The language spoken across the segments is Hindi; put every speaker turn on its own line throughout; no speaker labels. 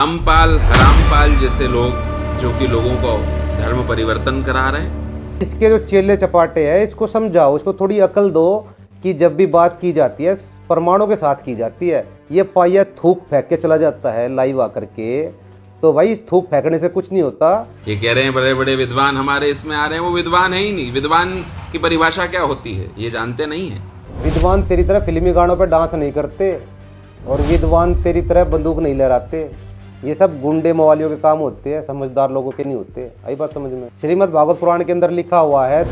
रामपाल हरामपाल जैसे लोग जो कि लोगों को धर्म परिवर्तन करा रहे हैं।
इसके जो चेले चपाटे हैं इसको समझाओ, इसको थोड़ी अकल दो कि जब भी बात की जाती है प्रमाणों के साथ की जाती है। ये पाया थूक फेंक के चला जाता है लाइव आकर के, तो भाई इस थूक फेंकने से कुछ नहीं होता।
ये कह रहे हैं बड़े बड़े विद्वान हमारे इसमें आ रहे हैं, वो विद्वान है ही नहीं। विद्वान की परिभाषा क्या होती है ये जानते नहीं है।
विद्वान तेरी तरह फिल्मी गानों पर डांस नहीं करते और विद्वान तेरी तरह बंदूक नहीं लहराते। ये सब गुंडे मवालियों के काम होते हैं, समझदार लोगों के नहीं होते। आई बात समझ में। श्रीमद् भागवत पुराण के अंदर लिखा हुआ है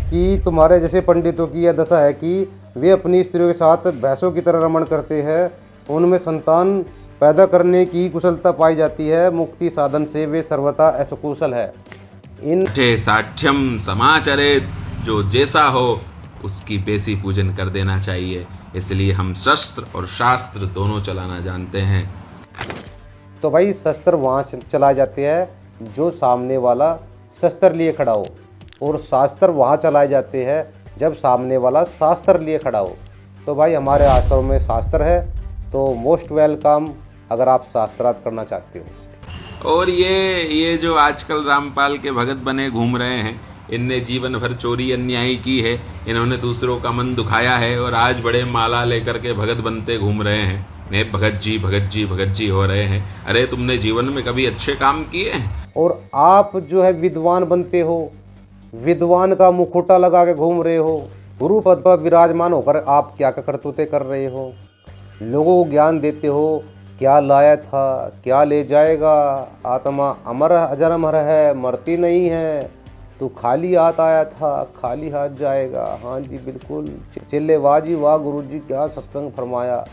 कि तुम्हारे जैसे पंडितों की यह दशा है कि वे अपनी स्त्रियों के साथ भैंसों की तरह रमण करते हैं, उनमें संतान पैदा करने की कुशलता पाई जाती है, मुक्ति साधन से वे सर्वथा असकुशल है। इन
साठ्यम समाचरित, जो जैसा हो उसकी बेसी पूजन कर देना चाहिए। इसलिए हम शस्त्र और शास्त्र दोनों चलाना जानते हैं।
तो भाई शस्त्र वहाँ चलाए जाते हैं जो सामने वाला शस्त्र लिए खड़ा हो, और शास्त्र वहाँ चलाए जाते हैं जब सामने वाला शास्त्र लिए खड़ा हो। तो भाई हमारे आश्रम में शास्त्र है, तो मोस्ट वेलकम अगर आप शास्त्रार्थ करना चाहते हो।
और ये जो आजकल रामपाल के भगत बने घूम रहे हैं, इनने जीवन भर चोरी अन्याय की है, इन्होंने दूसरों का मन दुखाया है और आज बड़े माला लेकर के भगत बनते घूम रहे हैं। मैं भगत जी भगत जी भगत जी हो रहे हैं। अरे तुमने जीवन में कभी अच्छे काम किए हैं?
और आप जो है विद्वान बनते हो, विद्वान का मुखौटा लगा के घूम रहे हो, गुरु पद पर विराजमान होकर आप क्या करतूतें कर रहे हो, लोगों को ज्ञान देते हो, क्या लाया था क्या ले जाएगा, आत्मा अमर अजरमर है, मरती नहीं है, तू खाली हाथ आया था खाली हाथ जाएगा। हाँ जी बिल्कुल, चिल्ले वाह जी वाह, गुरु जी क्या सत्संग फरमाया।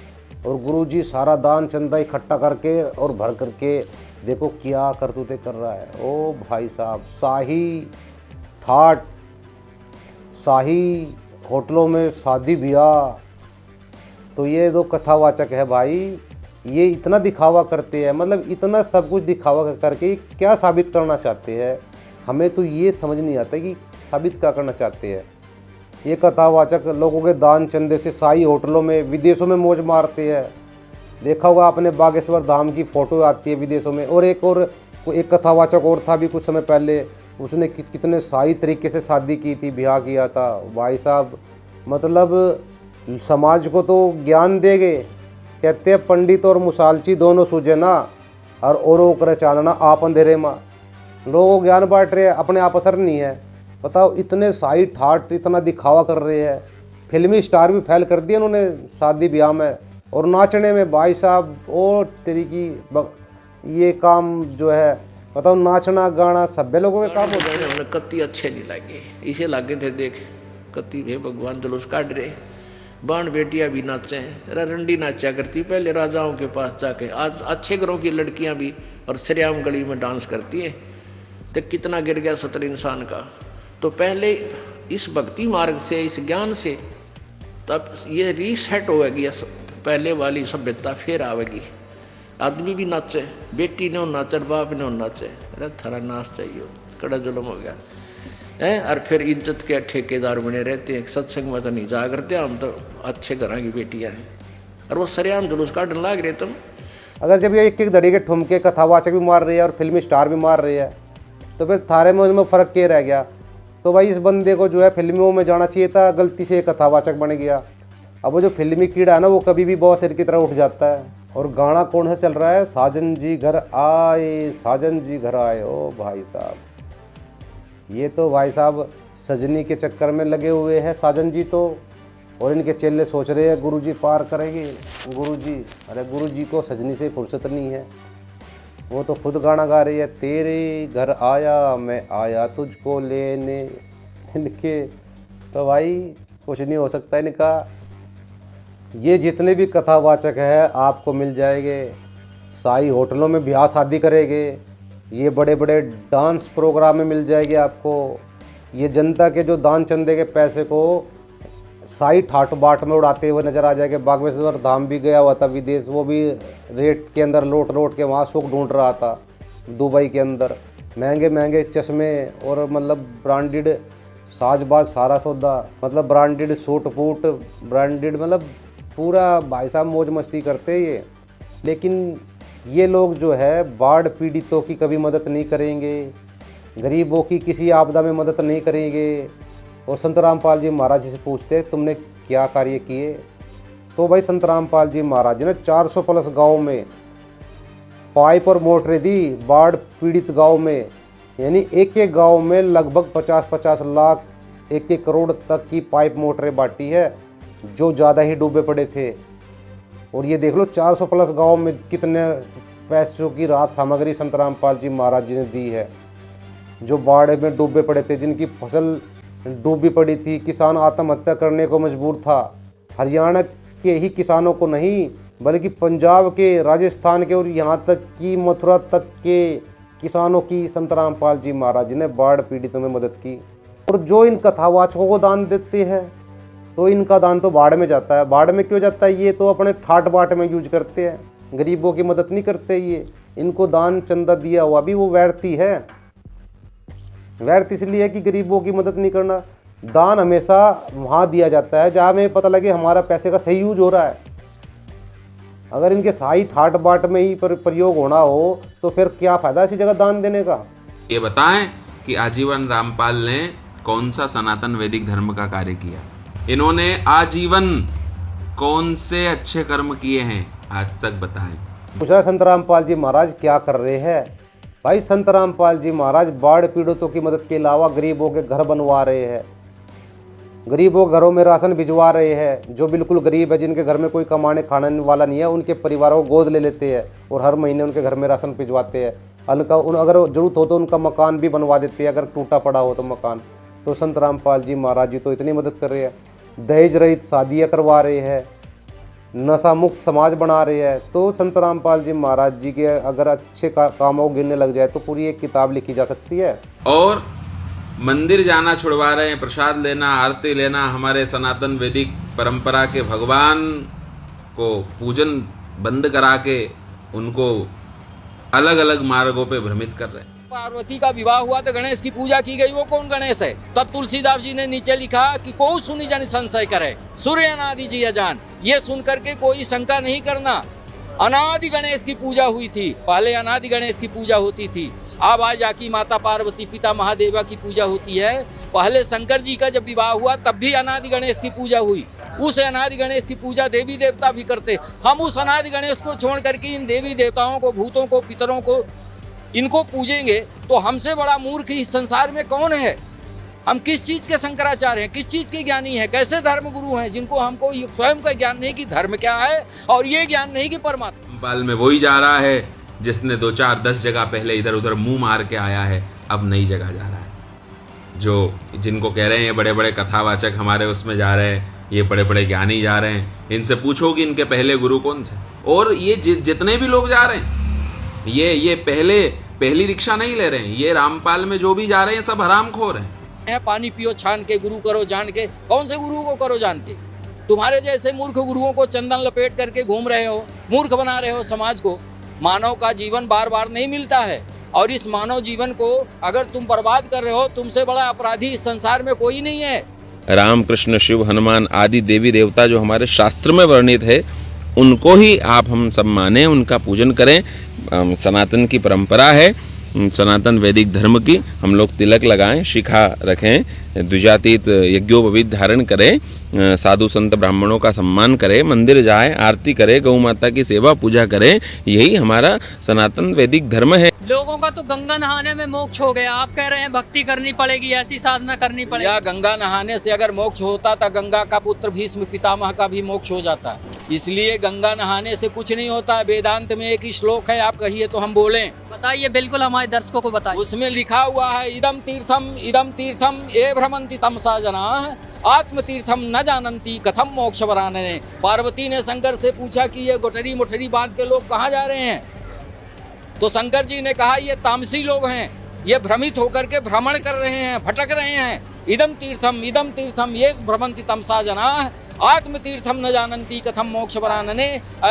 और गुरु जी सारा दान चंदा इकट्ठा करके और भर करके देखो क्या करतूतें कर रहा है। ओ भाई साहब, शाही होटलों में शादी ब्याह, तो ये दो कथावाचक है भाई, ये इतना दिखावा करते हैं, मतलब इतना सब कुछ दिखावा करके क्या साबित करना चाहते हैं। हमें तो ये समझ नहीं आता कि साबित क्या करना चाहते हैं। ये कथावाचक लोगों के दान चंदे से शाही होटलों में विदेशों में मौज मारते हैं। देखा होगा आपने बागेश्वर धाम की फ़ोटो आती है विदेशों में। और एक कथावाचक और था भी कुछ समय पहले, उसने कितने शाही तरीके से शादी की थी, ब्याह किया था। भाई साहब मतलब समाज को तो ज्ञान देंगे, कहते हैं पंडित और मुसालची दोनों सूझे ना, और औरों करे चांदना आप अंधेरे माँ। लोगों को ज्ञान बांट रहे हैं, अपने आप असर नहीं है। बताओ, इतने शाही ठाट इतना दिखावा कर रहे हैं। फिल्मी स्टार भी फैल कर दिए उन्होंने शादी ब्याह में और नाचने में। भाई साहब और तरीकी ये काम जो है, बताओ नाचना गाना सभ्य लोगों के काम होते हैं।
उन्हें कत्ती अच्छे नहीं लगे, इसे लागे थे देख कत्ती भे भगवान जुलूस काट रहे, बाण बेटियां भी नाचे, रंडी नाचा करती पहले राजाओं के पास जाके। आज अच्छे घरों की लड़कियां भी और सरेआम गली में डांस करती हैं। तो कितना गिर गया सतर इंसान का। तो पहले इस भक्ति मार्ग से, इस ज्ञान से, तब ये रीसेट होगी, पहले वाली सभ्यता फिर आवेगी। आदमी भी नाचे, बेटी ने नाचे, बाप ने नाचे, अरे थारा नाच चाहिए, कड़ा जुल्म हो गया है। और फिर इज्जत के ठेकेदार बने रहते हैं। सत्संग में तो नहीं जा करते, हम तो अच्छे घरों की बेटियां हैं, और वो सरेआम जुलूस काटने लाग रहे तुम।
अगर जब ये एक धड़ी के ठुमके कथावाचक भी मार रही है और फिल्मी स्टार भी मार रही है, तो फिर थारे में उनमें फ़र्क क्या रह गया। तो भाई इस बंदे को जो है फिल्मों में जाना चाहिए था, गलती से कथावाचक बन गया। अब वो जो फिल्मी कीड़ा है ना, वो कभी भी बहुत सिर की तरह उठ जाता है। और गाना कौन सा चल रहा है, साजन जी घर आए, साजन जी घर आए। ओ भाई साहब, ये तो भाई साहब सजनी के चक्कर में लगे हुए हैं साजन जी तो। और इनके चेले सोच रहे हैं गुरु जी पार करेंगे। गुरु जी, अरे गुरु जी को सजनी से फुर्सत नहीं है, वो तो खुद गाना गा रही है, तेरे घर आया मैं आया तुझको लेने। इनके तो भाई कुछ नहीं हो सकता इनका। ये जितने भी कथावाचक हैं आपको मिल जाएंगे, शाही होटलों में ब्याह शादी करेंगे, ये बड़े बड़े डांस प्रोग्राम में मिल जाएंगे आपको। ये जनता के जो दान चंदे के पैसे को शाही ठाट बाट में उड़ाते हुए नजर आ जाएंगे। बागेश्वर धाम भी गया हुआ था विदेश, वो भी रेट के अंदर लौट के वहाँ सुख ढूंढ रहा था। दुबई के अंदर महंगे महंगे चश्मे और मतलब ब्रांडेड साजबाज सारा सौदा, मतलब ब्रांडेड सूट बूट, ब्रांडेड मतलब पूरा भाई साहब मौज मस्ती करते हैं ये। लेकिन ये लोग जो है बाढ़ पीड़ितों की कभी मदद नहीं करेंगे, गरीबों की किसी आपदा में मदद नहीं करेंगे। और संत रामपाल जी महाराज जी से पूछते तुमने क्या कार्य किए, तो भाई संत रामपाल जी महाराज जी ने 400 प्लस गाँव में पाइप और मोटरें दी बाढ़ पीड़ित गांव में। यानी एक एक गांव में लगभग 50-50 लाख 1-1 करोड़ तक की पाइप मोटरें बांटी है, जो ज़्यादा ही डूबे पड़े थे। और ये देख लो 400 प्लस गांव में कितने पैसों की राहत सामग्री संत रामपाल जी महाराज जी ने दी है। जो बाढ़ में डूबे पड़े थे, जिनकी फसल डूबी पड़ी थी, किसान आत्महत्या करने को मजबूर था। हरियाणा के ही किसानों को नहीं बल्कि पंजाब के, राजस्थान के और यहाँ तक कि मथुरा तक के किसानों की संत रामपाल जी महाराज जी ने बाढ़ पीड़ितों में मदद की। और जो इन कथावाचकों को दान देते हैं तो इनका दान तो बाढ़ में जाता है। बाढ़ में क्यों जाता है? ये तो अपने ठाट बाट में यूज करते हैं, गरीबों की मदद नहीं करते। ये इनको दान चंदा दिया हुआ भी वो व्यर्थ है। व्यर्थ इसलिए है कि गरीबों की मदद नहीं करना। दान हमेशा वहाँ दिया जाता है जहाँ हमें पता लगे हमारा पैसे का सही यूज हो रहा है। अगर इनके सही ठाट बाट में ही प्रयोग होना हो तो फिर क्या फायदा इसी जगह दान देने का।
ये बताएं कि आजीवन रामपाल ने कौन सा सनातन वैदिक धर्म का कार्य किया। इन्होंने आजीवन कौन से अच्छे कर्म किए हैं आज तक बताएं।
पूछ रहा संत रामपाल जी महाराज क्या कर रहे हैं। भाई संत रामपाल जी महाराज बाढ़ पीड़ितों की मदद के अलावा गरीबों के घर बनवा रहे हैं, गरीबों के घरों में राशन भिजवा रहे हैं। जो बिल्कुल गरीब है, जिनके घर में कोई कमाने खाने वाला नहीं है, उनके परिवारों को गोद ले लेते हैं और हर महीने उनके घर में राशन भिजवाते हैं। अगर जरूरत हो तो उनका मकान भी बनवा देते हैं, अगर टूटा पड़ा हो तो मकान। तो संत रामपाल जी महाराज जी तो इतनी मदद कर रहे हैं। दहेज रहित शादियाँ करवा रहे हैं, नशा मुक्त समाज बना रहे हैं। तो संत रामपाल जी महाराज जी के अगर अच्छे कामों को गिनने लग जाए तो पूरी एक किताब लिखी जा सकती है।
और मंदिर जाना छुड़वा रहे हैं, प्रसाद लेना, आरती लेना, हमारे सनातन वैदिक परंपरा के भगवान को पूजन बंद करा के उनको अलग अलग मार्गों पे भ्रमित कर रहे हैं।
पार्वती का विवाह हुआ तो गणेश की पूजा की गई, वो कौन गणेश है? तब तुलसीदास जी ने नीचे लिखा कि को सुनी जन संशय करे, सूर्य अनादि जी अजान। ये सुन करके कोई शंका नहीं करना। अनादि गणेश की पूजा हुई थी, पहले अनादि गणेश की पूजा होती थी। अब आज जाकी माता पार्वती पिता महादेवा की पूजा होती है। पहले शंकर जी का जब विवाह हुआ तब भी अनादि गणेश की पूजा हुई। उस अनादि गणेश की पूजा देवी देवता भी करते। हम उस अनादि गणेश को छोड़ करके इन देवी देवताओं को, भूतों को, पितरों को, इनको पूजेंगे तो हमसे बड़ा मूर्ख इस संसार में कौन है? हम किस चीज के शंकराचार्य हैं, किस चीज के ज्ञानी हैं, कैसे धर्म गुरु हैं जिनको हमको स्वयं का ज्ञान नहीं कि धर्म क्या है और ये ज्ञान नहीं कि परमात्मा।
रामपाल में वही जा रहा है जिसने 2, 4, 10 जगह पहले इधर उधर मुंह मार के आया है, अब नई जगह जा रहा है। जो जिनको कह रहे हैं ये बड़े बड़े कथावाचक हमारे उसमें जा रहे हैं, ये बड़े बड़े ज्ञानी जा रहे हैं, इनसे पूछो कि इनके पहले गुरु कौन थे। और ये जितने भी लोग जा रहे हैं ये पहली दीक्षा नहीं ले रहे हैं। ये रामपाल में जो भी जा रहे हैं सब हरामखोर हैं।
पानी पियो छान के, गुरु करो जान के। कौन से गुरु को करो जान के? तुम्हारे जैसे मूर्ख गुरुओं को चंदन लपेट करके घूम रहे हो, मूर्ख बना रहे हो समाज को। मानव का जीवन बार बार नहीं मिलता है और इस मानव जीवन को अगर तुम बर्बाद कर रहे हो, तुमसे बड़ा अपराधी इस संसार में कोई नहीं है।
राम, कृष्ण, शिव, हनुमान आदि देवी देवता जो हमारे शास्त्र में वर्णित है उनको ही आप हम सब माने, उनका पूजन करें। सनातन की परंपरा है, सनातन वैदिक धर्म की। हम लोग तिलक लगाएं, शिखा रखें, द्विजातीत यज्ञोपवीत धारण करें, साधु संत ब्राह्मणों का सम्मान करें, मंदिर जाएं, आरती करें, गौ माता की सेवा पूजा करें। यही हमारा सनातन वैदिक धर्म है।
लोगों का तो गंगा नहाने में मोक्ष हो गया, आप कह रहे हैं भक्ति करनी पड़ेगी, ऐसी साधना करनी पड़ेगी।
या गंगा नहाने से अगर मोक्ष होता तो गंगा का पुत्र भीष्म पितामह का भी मोक्ष हो जाता। इसलिए गंगा नहाने से कुछ नहीं होता है। वेदांत में एक श्लोक है, आप कहिए तो हम बोलें।
बताइए, बिल्कुल हमारे दर्शकों को बताइए।
उसमें लिखा हुआ है, इदम तीर्थम ये भ्रमंति तमसा जना आत्म तीर्थम न जानंती कथम मोक्ष वरानने। पार्वती ने शंकर से पूछा कि ये गोटरी मोटरी बांध के लोग कहाँ जा रहे हैं? तो शंकर जी ने कहा ये तामसी लोग हैं, ये भ्रमित होकर के भ्रमण कर रहे हैं, भटक रहे हैं। इदम तीर्थम ये भ्रमंति तमसा जना आत्म तीर्थम न जानंती कथम मोक्ष वरानने।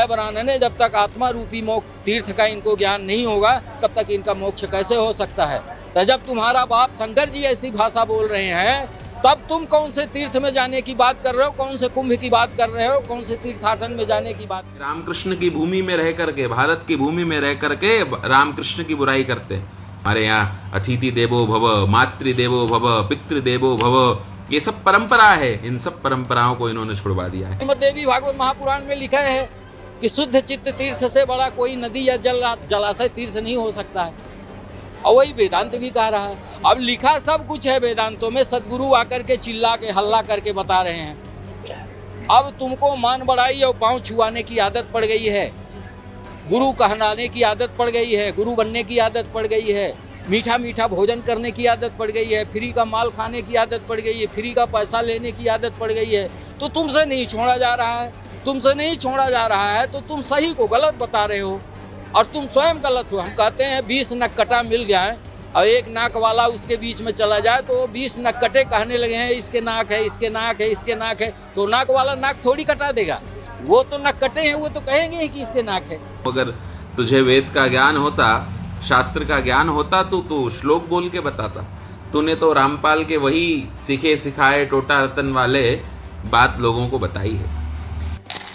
वरानने, जब तक आत्मा रूपी मोक्ष तीर्थ का इनको ज्ञान नहीं होगा तब तक इनका मोक्ष कैसे हो सकता है? तो जब तुम्हारा बाप शंकर जी ऐसी भाषा बोल रहे हैं तब तुम कौन से तीर्थ में जाने की बात कर रहे हो, कौन से कुंभ की बात कर रहे हो, कौन से तीर्थाटन में जाने की बात।
रामकृष्ण की भूमि में रह करके, भारत की भूमि में रह करके रामकृष्ण की बुराई करते हैं। हमारे यहाँ अतिथि देवो भव, मातृ देवो भव, पितृ देवो भव, ये सब परंपरा है। इन सब परंपराओं को इन्होंने छुड़वा दिया है।
श्रीमद् देवी भागवत महापुराण में लिखा है कि शुद्ध चित्त तीर्थ से बड़ा कोई नदी या जलाशय तीर्थ नहीं हो सकता है, और वही वेदांत भी कह रहा है। अब लिखा सब कुछ है वेदांतों में, सदगुरु आकर के चिल्ला के हल्ला करके बता रहे हैं। अब तुमको मान बढ़ाई और पांव छुआने की आदत पड़ गई है, गुरु कहलाने की आदत पड़ गई है, गुरु बनने की आदत पड़ गई है, मीठा मीठा भोजन करने की आदत पड़ गई है, फ्री का माल खाने की आदत पड़ गई है, फ्री का पैसा लेने की आदत पड़ गई है। तो तुमसे नहीं छोड़ा जा रहा है, तुमसे नहीं छोड़ा जा रहा है, तो तुम सही को गलत बता रहे हो और तुम स्वयं गलत हो। हम कहते हैं 20 नक्कटा मिल जाए और एक नाक वाला उसके बीच में चला जाए तो 20 नक्कटे कहने लगे हैं इसके नाक है, इसके नाक है, इसके नाक है, तो नाक वाला नाक थोड़ी कटा देगा। वो तो नक्कटे हैं, वो तो कहेंगे ही कि इसके नाक है।
अगर तुझे वेद का ज्ञान होता, शास्त्र का ज्ञान होता तो श्लोक बोल के बताता। तूने तो रामपाल के वही सीखे सिखाए टोटा रतन वाले बात लोगों को बताई है।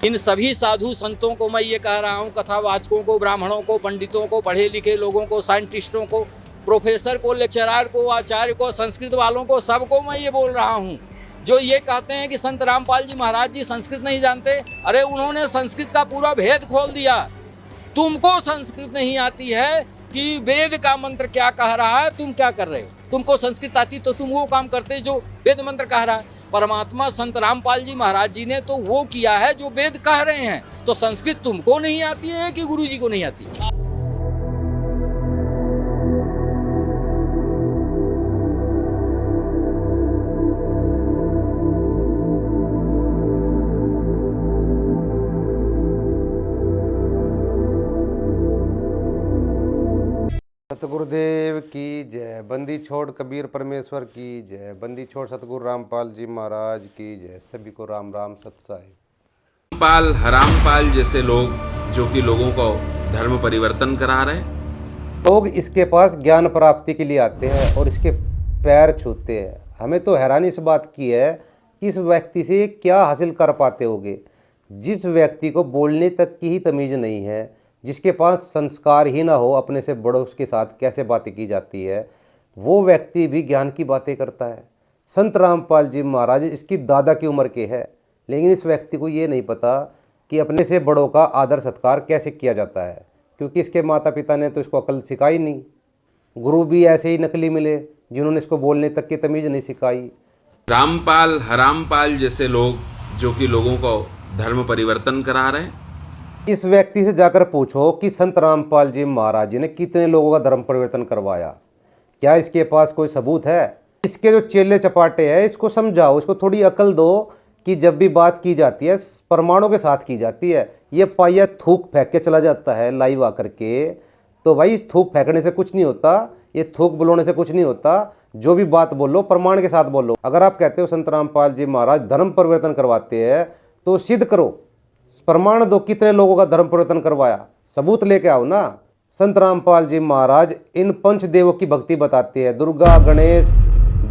इन सभी साधु संतों को मैं ये कह रहा हूँ, कथावाचकों को, ब्राह्मणों को, पंडितों को, पढ़े लिखे लोगों को, साइंटिस्टों को, प्रोफेसर को, लेक्चरर को, आचार्य को, संस्कृत वालों को, सबको मैं ये बोल रहा हूँ जो ये कहते हैं कि संत रामपाल जी महाराज जी संस्कृत नहीं जानते। अरे उन्होंने संस्कृत का पूरा भेद खोल दिया। तुमको संस्कृत नहीं आती है कि वेद का मंत्र क्या कह रहा है, तुम क्या कर रहे हो। तुमको संस्कृत आती तो तुम वो काम करते जो वेद मंत्र कह रहा है। परमात्मा संत रामपाल जी महाराज जी ने तो वो किया है जो वेद कह रहे हैं। तो संस्कृत तुमको नहीं आती है कि गुरु जी को नहीं आती है।
सतगुरुदेव की जय। बंदी छोड़ कबीर परमेश्वर की जय। बंदी छोड़ सतगुरु रामपाल जी महाराज की जय। सभी को राम राम सत्साई।
रामपाल, हरामपाल जैसे लोग जो कि लोगों को धर्म परिवर्तन करा रहे हैं।
लोग इसके पास ज्ञान प्राप्ति के लिए आते हैं और इसके पैर छूते हैं। हमें तो हैरानी इस बात की है कि इस व्यक्ति से क्या हासिल कर पाते होंगे। जिस व्यक्ति को बोलने तक की ही तमीज़ नहीं है, जिसके पास संस्कार ही ना हो, अपने से बड़ों के साथ कैसे बातें की जाती है, वो व्यक्ति भी ज्ञान की बातें करता है। संत रामपाल जी महाराज इसकी दादा की उम्र के है, लेकिन इस व्यक्ति को ये नहीं पता कि अपने से बड़ों का आदर सत्कार कैसे किया जाता है, क्योंकि इसके माता पिता ने तो इसको अकल सिखाई नहीं। गुरु भी ऐसे ही नकली मिले जिन्होंने इसको बोलने तक की तमीज़ नहीं सिखाई।
रामपाल, हरामपाल जैसे लोग जो कि लोगों को धर्म परिवर्तन करा रहे हैं।
इस व्यक्ति से जाकर पूछो कि संत रामपाल जी महाराज जी ने कितने लोगों का धर्म परिवर्तन करवाया। क्या इसके पास कोई सबूत है? इसके जो चेले चपाटे हैं इसको समझाओ, इसको थोड़ी अकल दो कि जब भी बात की जाती है प्रमाणों के साथ की जाती है। ये पाया थूक फेंक के चला जाता है लाइव आकर के, तो भाई इस थूक फेंकने से कुछ नहीं होता, ये थूक बुलाने से कुछ नहीं होता। जो भी बात बोलो प्रमाण के साथ बोलो। अगर आप कहते हो संत रामपाल जी महाराज धर्म परिवर्तन करवाते हैं तो सिद्ध करो, प्रमाण दो कितने लोगों का धर्म परिवर्तन करवाया, सबूत लेके आओ ना। संत रामपाल जी महाराज इन पंचदेवों की भक्ति बताते हैं। दुर्गा, गणेश,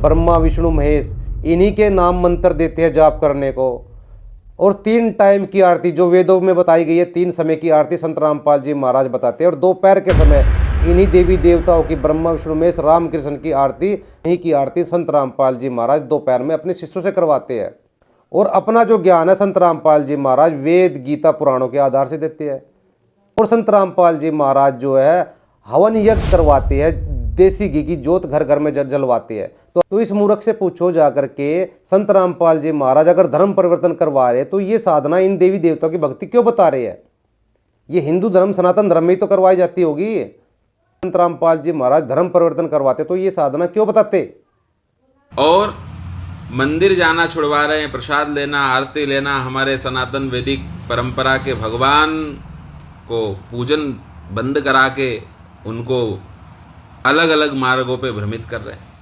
ब्रह्मा, विष्णु, महेश, इन्हीं के नाम मंत्र देते हैं जाप करने को। और 3 टाइम की आरती जो वेदों में बताई गई है, 3 समय की आरती संत रामपाल जी महाराज बताते हैं। और दोपहर के समय इन्हीं देवी देवताओं की, ब्रह्मा, विष्णु, महेश, राम कृष्ण की आरती, इन्हीं की आरती संत रामपाल जी महाराज दोपहर में अपने शिष्यों से करवाते हैं। और अपना जो ज्ञान है संत रामपाल जी महाराज वेद, गीता, पुराणों के आधार से देते हैं। और संत रामपाल जी महाराज जो है हवन यज्ञ करवाते हैं, देसी घी की जोत घर घर में जलवाते हैं। तो इस मूर्ख से पूछो जाकर के संत रामपाल जी महाराज अगर धर्म परिवर्तन करवा रहे तो ये साधना इन देवी देवताओं की भक्ति क्यों बता रहे हैं? ये हिंदू धर्म, सनातन धर्म में ही तो करवाई जाती होगी। संत रामपाल जी महाराज धर्म परिवर्तन करवाते तो ये साधना क्यों बताते?
और मंदिर जाना छुड़वा रहे हैं, प्रसाद लेना, आरती लेना, हमारे सनातन वैदिक परंपरा के भगवान को पूजन बंद करा के उनको अलग अलग मार्गों पे भ्रमित कर रहे हैं।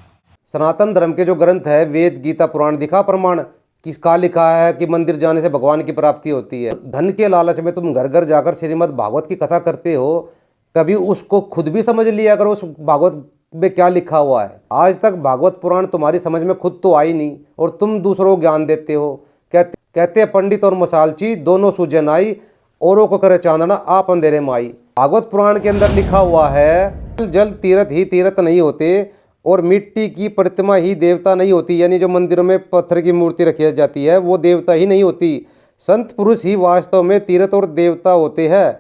सनातन धर्म के जो ग्रंथ है वेद, गीता, पुराण, दिखा प्रमाण किसका लिखा है कि मंदिर जाने से भगवान की प्राप्ति होती है। धन के लालच में तुम घर घर जाकर श्रीमद् भागवत की कथा करते हो, कभी उसको खुद भी समझ लिया करो उस भागवत में क्या लिखा हुआ है। आज तक भागवत पुराण तुम्हारी समझ में खुद तो आई नहीं और तुम दूसरों को ज्ञान देते हो। कहते हैं पंडित और मसालची दोनों सूझे नाई, औरों को करे चांदना आप अंधेरे माई। भागवत पुराण के अंदर लिखा हुआ है जल तीर्थ ही तीर्थ नहीं होते और मिट्टी की प्रतिमा ही देवता नहीं होती, यानी जो मंदिरों में पत्थर की मूर्ति रखी जाती है वो देवता ही नहीं होती। संत पुरुष ही वास्तव में तीर्थ और देवता होते हैं।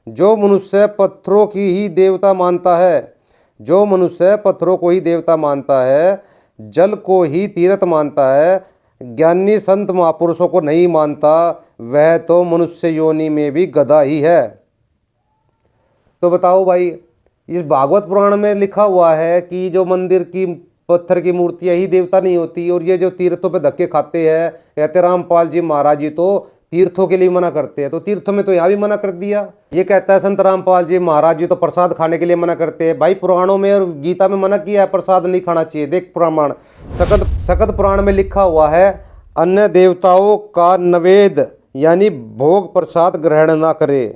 जो मनुष्य पत्थरों की ही देवता मानता है, जो मनुष्य पत्थरों को ही देवता मानता है, जल को ही तीर्थ मानता है, ज्ञानी संत महापुरुषों को नहीं मानता, वह तो मनुष्य योनि में भी गधा ही है। तो बताओ भाई, इस भागवत पुराण में लिखा हुआ है कि जो मंदिर की पत्थर की मूर्तियां ही देवता नहीं होती, और ये जो तीर्थों पे धक्के खाते हैं, कहते रामपाल जी महाराज जी तो तीर्थों के लिए मना करते हैं, तो तीर्थों में तो यहाँ भी मना कर दिया। ये कहता है संत रामपाल जी महाराज जी तो प्रसाद खाने के लिए मना करते हैं। भाई पुराणों में और गीता में मना किया है प्रसाद नहीं खाना चाहिए। देख प्रमाण, सकद पुराण में लिखा हुआ है अन्य देवताओं का नवेद यानी भोग प्रसाद ग्रहण ना करे।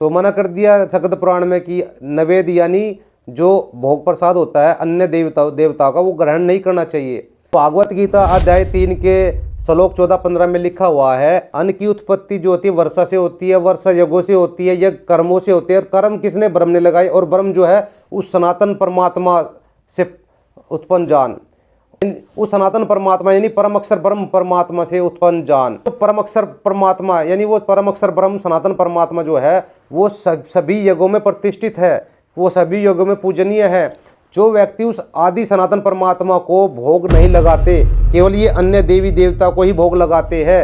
तो मना कर दिया सकद पुराण में कि नवेद यानी जो भोग प्रसाद होता है अन्य देवताओं का वो ग्रहण नहीं करना चाहिए। भागवत गीता अध्याय 3 के श्लोक 14-15 में लिखा हुआ है अन्न की उत्पत्ति जो होती है वर्षा से होती है, वर्षा यज्ञों से होती है, यज्ञ कर्मों से होते हैं, और कर्म किसने? ब्रह्म ने लगाए, और ब्रह्म जो है उस सनातन परमात्मा से उत्पन्न जान, उस सनातन परमात्मा यानी परम अक्षर ब्रह्म परमात्मा से उत्पन्न जान। तो परम अक्षर परमात्मा यानी वो परम अक्षर ब्रह्म सनातन परमात्मा जो है वो सभी यज्ञों में प्रतिष्ठित है, वो सभी यज्ञों में पूजनीय है। जो व्यक्ति उस आदि सनातन परमात्मा को भोग नहीं लगाते, केवल ये अन्य देवी देवता को ही भोग लगाते हैं,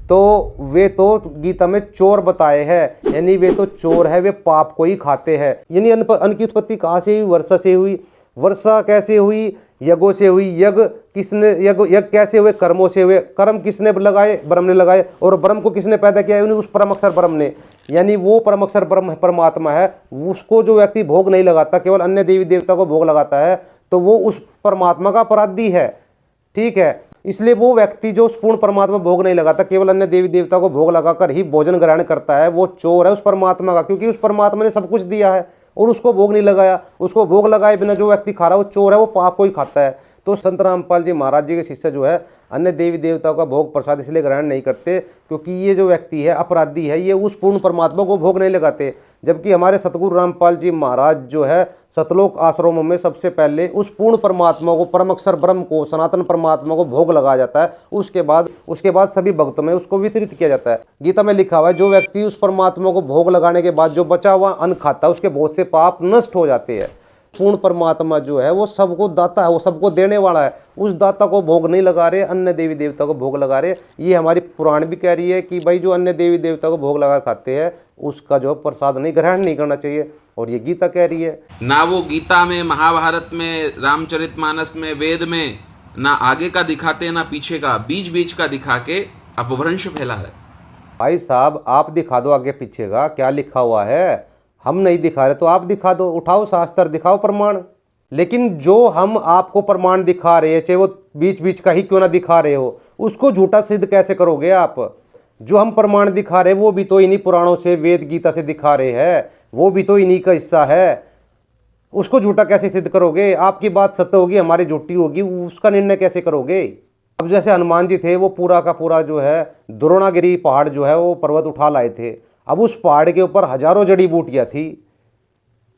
तो वे तो गीता में चोर बताए हैं, यानी वे तो चोर है, वे पाप को ही खाते हैं। यानी अन्न की उत्पत्ति कहाँ से हुई? वर्षा से हुई। वर्षा कैसे हुई? यज्ञों से हुई। यज्ञ किसने? यज्ञ कैसे हुए? कर्मों से हुए। कर्म किसने लगाए? ब्रह्म ने लगाए। और ब्रह्म को किसने पैदा किया? उस परम अक्षर ब्रह्म ने, यानी वो परम अक्षर ब्रह्म परमात्मा है। उसको जो व्यक्ति भोग नहीं लगाता, केवल अन्य देवी देवता को भोग लगाता है, तो वो उस परमात्मा का अपराधी है। ठीक है, इसलिए वो व्यक्ति जो उस पूर्ण परमात्मा भोग नहीं लगाता, केवल अन्य देवी देवता को भोग लगाकर ही भोजन ग्रहण करता है, वो चोर है उस परमात्मा का, क्योंकि उस परमात्मा ने सब कुछ दिया है और उसको भोग नहीं लगाया। उसको भोग लगाए बिना जो व्यक्ति खा रहा है वो चोर है, वो पाप को ही खाता है। तो संत रामपाल जी महाराज जी के शिष्य जो है अन्य देवी देवताओं का भोग प्रसाद इसलिए ग्रहण नहीं करते क्योंकि ये जो व्यक्ति है अपराधी है, ये उस पूर्ण परमात्मा को भोग नहीं लगाते। जबकि हमारे सतगुरु रामपाल जी महाराज जो है सतलोक आश्रमों में सबसे पहले उस पूर्ण परमात्मा को, परम अक्षर ब्रह्म को, सनातन परमात्मा को भोग लगाया जाता है। उसके बाद सभी भक्तों में उसको वितरित किया जाता है। गीता में लिखा हुआ है जो व्यक्ति उस परमात्मा को भोग लगाने के बाद जो बचा हुआ अन्न खाता है उसके बहुत से पाप नष्ट हो जाते हैं। पूर्ण परमात्मा जो है वो सबको दाता है, वो सबको देने वाला है। उस दाता को भोग नहीं लगा रहे, अन्य देवी देवता को भोग लगा रहे। ये हमारी पुराण भी कह रही है कि भाई जो अन्य देवी देवता को भोग लगा खाते हैं उसका जो प्रसाद नहीं ग्रहण नहीं करना चाहिए, और ये गीता कह रही है।
ना वो गीता में, महाभारत में, रामचरितमानस में, वेद में ना आगे का दिखाते ना पीछे का, बीच बीच का दिखा के अपभ्रंश फैला है।
भाई साहब आप दिखा दो आगे पीछे का क्या लिखा हुआ है, हम नहीं दिखा रहे तो आप दिखा दो, उठाओ शास्त्र दिखाओ प्रमाण। लेकिन जो हम आपको प्रमाण दिखा रहे हैं, चाहे वो बीच बीच का ही क्यों ना दिखा रहे हो, उसको झूठा सिद्ध कैसे करोगे आप? जो हम प्रमाण दिखा रहे हैं वो भी तो इन्हीं पुराणों से, वेद गीता से दिखा रहे हैं, वो भी तो इन्हीं का हिस्सा है। उसको झूठा कैसे सिद्ध करोगे? आपकी बात सत्य होगी, हमारी झूठी होगी, उसका निर्णय कैसे करोगे? अब जैसे हनुमान जी थे वो पूरा का पूरा जो है द्रोणागिरी पहाड़ जो है वो पर्वत उठा लाए थे। अब उस पहाड़ के ऊपर हजारों जड़ी बूटियाँ थी,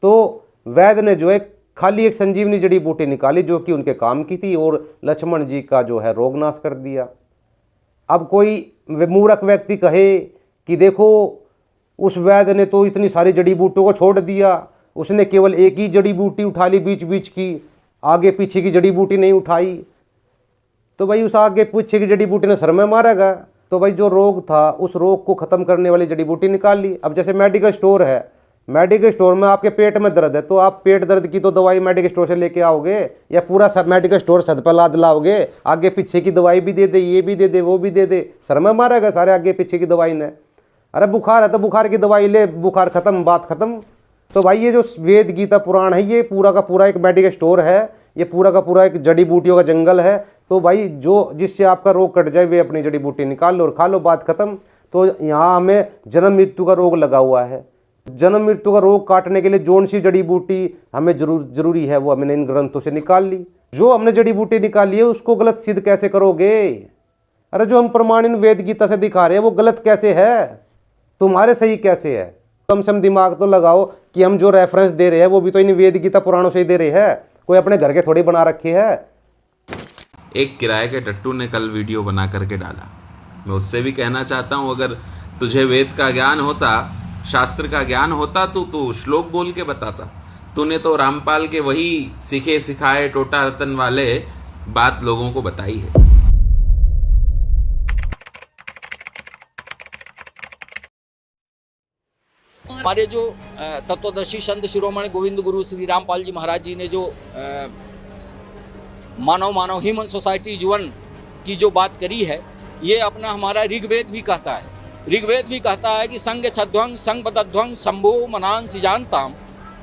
तो वैद्य ने जो है खाली एक संजीवनी जड़ी बूटी निकाली जो कि उनके काम की थी, और लक्ष्मण जी का जो है रोग नाश कर दिया। अब कोई मूर्ख व्यक्ति कहे कि देखो उस वैद्य ने तो इतनी सारी जड़ी बूटियों को छोड़ दिया, उसने केवल एक ही जड़ी बूटी उठा ली बीच बीच की, आगे पीछे की जड़ी बूटी नहीं उठाई, तो भाई उस आगे पीछे की जड़ी बूटी ने सर में मारेगा। तो भाई जो रोग था उस रोग को ख़त्म करने वाली जड़ी बूटी निकाल ली। अब जैसे मेडिकल स्टोर है, मेडिकल स्टोर में आपके पेट में दर्द है तो आप पेट दर्द की तो दवाई मेडिकल स्टोर से लेके आओगे, या पूरा सब मेडिकल स्टोर छत पर लाद लाओगे, आगे पीछे की दवाई भी दे दे, ये भी दे दे, वो भी दे दे, सर में मारेगा सारे आगे पीछे की दवाई ने। अरे बुखार है तो बुखार की दवाई ले, बुखार खत्म, बात खत्म। तो भाई ये जो वेद गीता पुराण है ये पूरा का पूरा एक मेडिकल स्टोर है, ये पूरा का पूरा एक जड़ी बूटियों का जंगल है। तो भाई जो जिससे आपका रोग कट जाए वे अपनी जड़ी बूटी निकाल लो और खा लो, बात खत्म। तो यहाँ हमें जन्म मृत्यु का रोग लगा हुआ है, जन्म मृत्यु का रोग काटने के लिए जोन सी जड़ी बूटी हमें जरूरी है, वो हमने इन ग्रंथों से निकाल ली। जो हमने जड़ी बूटी निकाली है उसको गलत सिद्ध कैसे करोगे? अरे जो हम प्रमाण इन वेद गीता से दिखा रहे हैं वो गलत कैसे है, तुम्हारे सही कैसे है? कम से कम दिमाग तो लगाओ कि हम जो रेफरेंस दे रहे हैं वो भी तो इन वेद गीता पुराणों से ही दे रहे हैं, कोई अपने घर के थोड़ी बना रखे है।
एक किराए के टट्टू ने कल वीडियो बना करके डाला। मैं उससे भी कहना चाहता हूँ, अगर तुझे वेद का ज्ञान होता, शास्त्र का ज्ञान होता तो श्लोक बोल के बताता। तूने तो रामपाल के वही सीखे सिखाए टोटा रतन वाले बात लोगों को बताई है।
हमारे जो तत्वदर्शी संत शिरोमणि गोविंद गुरु श्री रामपाल जी महाराज जी ने जो मानव ह्यूमन सोसाइटी जीवन की जो बात करी है, ये अपना हमारा ऋग्वेद भी कहता है। ऋग्वेद भी कहता है कि संग छध्वंग संग पदध्वंग शंभो मनान सिजानताम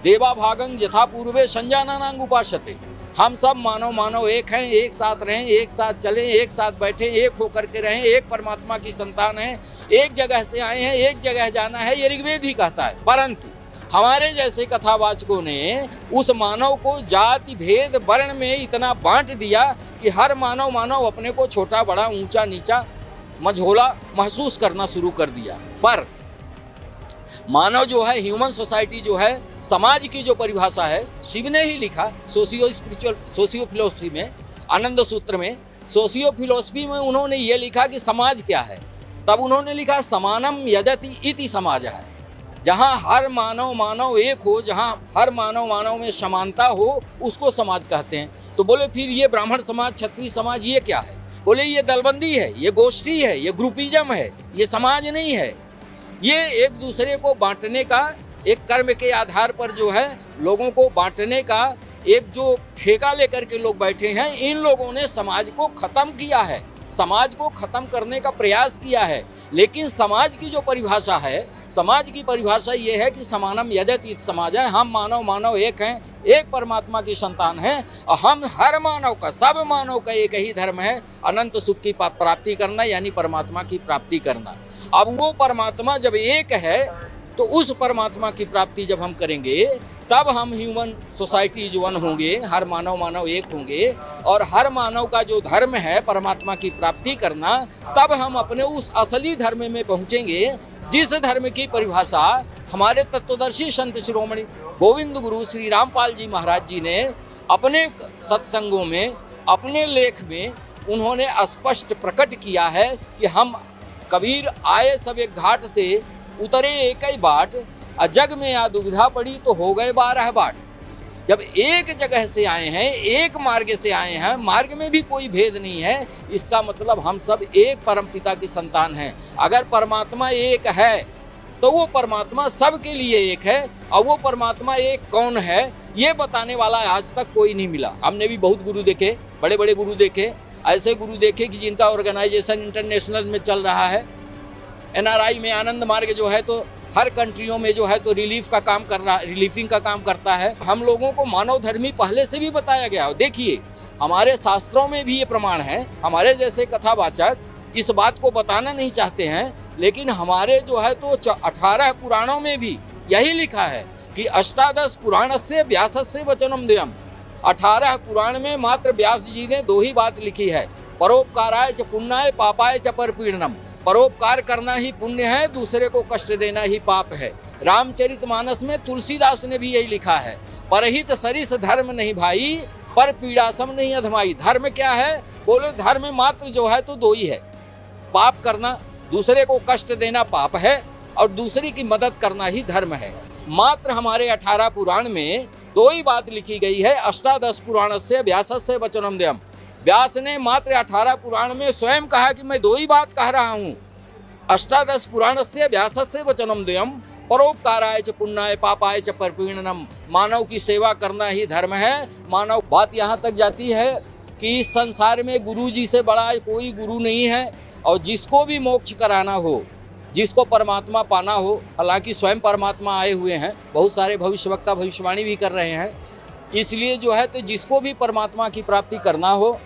देवा भागंग यथा पूर्वे संजानानांग उपासते। हम सब मानव एक हैं, एक साथ रहें, एक साथ चलें, एक साथ बैठें, एक होकर के रहें, एक परमात्मा की संतान हैं, एक जगह से आए हैं, एक जगह जाना है, ये ऋग्वेद भी कहता है। परंतु हमारे जैसे कथावाचकों ने उस मानव को जाति भेद वर्ण में इतना बांट दिया कि हर मानव अपने को छोटा बड़ा ऊंचा नीचा मझोला महसूस करना शुरू कर दिया। पर मानव जो है, ह्यूमन सोसाइटी जो है, समाज की जो परिभाषा है, शिव ने ही लिखा सोशियो फिलोसफी में, आनंद सूत्र में, सोशियो फिलोसफी में उन्होंने ये लिखा कि समाज क्या है। तब उन्होंने लिखा समानम यदति इति समाज है। जहाँ हर मानव एक हो, जहाँ हर मानव में समानता हो, उसको समाज कहते हैं। तो बोले फिर ये ब्राह्मण समाज, क्षत्रिय समाज, ये क्या है? बोले ये दलबंदी है, ये गोष्ठी है, ये ग्रुपिज्म है, ये समाज नहीं है। ये एक दूसरे को बांटने का, एक कर्म के आधार पर जो है लोगों को बांटने का एक जो ठेका लेकर के लोग बैठे हैं, इन लोगों ने समाज को खत्म किया है, समाज को खत्म करने का प्रयास किया है। लेकिन समाज की जो परिभाषा है, समाज की परिभाषा ये है कि समानम यजति समाज है। हम मानव एक हैं, एक परमात्मा की संतान हैं, और हम हर मानव का, सब मानव का एक ही धर्म है, अनंत सुख की प्राप्ति करना, यानी परमात्मा की प्राप्ति करना। अब वो परमात्मा जब एक है तो उस परमात्मा की प्राप्ति जब हम करेंगे तब हम ह्यूमन सोसाइटी जो वन होंगे, हर मानव एक होंगे, और हर मानव का जो धर्म है परमात्मा की प्राप्ति करना, तब हम अपने उस असली धर्म में पहुंचेंगे, जिस धर्म की परिभाषा हमारे तत्वदर्शी संत शिरोमणि गोविंद गुरु श्री रामपाल जी महाराज जी ने अपने सत्संगों में, अपने लेख में उन्होंने स्पष्ट प्रकट किया है कि हम कबीर आए सब एक घाट से, उतरे एक ही बाट, जग में या दुविधा पड़ी तो हो गए 12 बाट। जब एक जगह से आए हैं, एक मार्ग से आए हैं, मार्ग में भी कोई भेद नहीं है, इसका मतलब हम सब एक परमपिता की संतान हैं। अगर परमात्मा एक है तो वो परमात्मा सबके लिए एक है, और वो परमात्मा एक कौन है ये बताने वाला आज तक कोई नहीं मिला। हमने भी बहुत गुरु देखे, बड़े बड़े गुरु देखे, ऐसे गुरु देखे कि जिनका ऑर्गेनाइजेशन इंटरनेशनल में चल रहा है। NRI में आनंद मार्ग जो है तो हर कंट्रियों में जो है तो रिलीफिंग का काम करता है। हम लोगों को मानव धर्मी पहले से भी बताया गया। देखिए हमारे शास्त्रों में भी ये प्रमाण है। हमारे जैसे कथावाचक इस बात को बताना नहीं चाहते हैं, लेकिन हमारे जो है तो 18 पुराणों में भी यही लिखा है कि अष्टादश पुराणस्य व्यासस्य वचनम देयम्। 18 पुराण में मात्र व्यास जी ने 2 ही बात लिखी है, परोपकाराय च पुण्याय पापाय च परपीड़नम। परोपकार करना ही पुण्य है, दूसरे को कष्ट देना ही पाप है। रामचरितमानस में तुलसीदास ने भी यही लिखा है, परहित सरिस धर्म नहीं भाई, पर पीड़ासम नहीं अधमाई। धर्म क्या है? बोले धर्म मात्र जो है तो 2 ही है, पाप करना, दूसरे को कष्ट देना पाप है, और दूसरे की मदद करना ही धर्म है। मात्र हमारे 18 पुराण में 2 ही बात लिखी गई है, अष्टादश पुराणस्य व्यासस्य वचनम देयम्। व्यास ने मात्र 18 पुराण में स्वयं कहा कि मैं 2 ही बात कह रहा हूँ, अष्टादश पुराणस्य व्यासस्य वचनम देयम्, परोपकाराय च पुण्याय पापाय च परपीड़नम। मानव की सेवा करना ही धर्म है। मानव बात यहाँ तक जाती है कि इस संसार में गुरु जी से बड़ा कोई गुरु नहीं है, और जिसको भी मोक्ष कराना हो, जिसको परमात्मा पाना हो, हालांकि स्वयं परमात्मा आए हुए हैं, बहुत सारे भविष्यवक्ता भविष्यवाणी भी कर रहे हैं, इसलिए जो है तो जिसको भी परमात्मा की प्राप्ति करना हो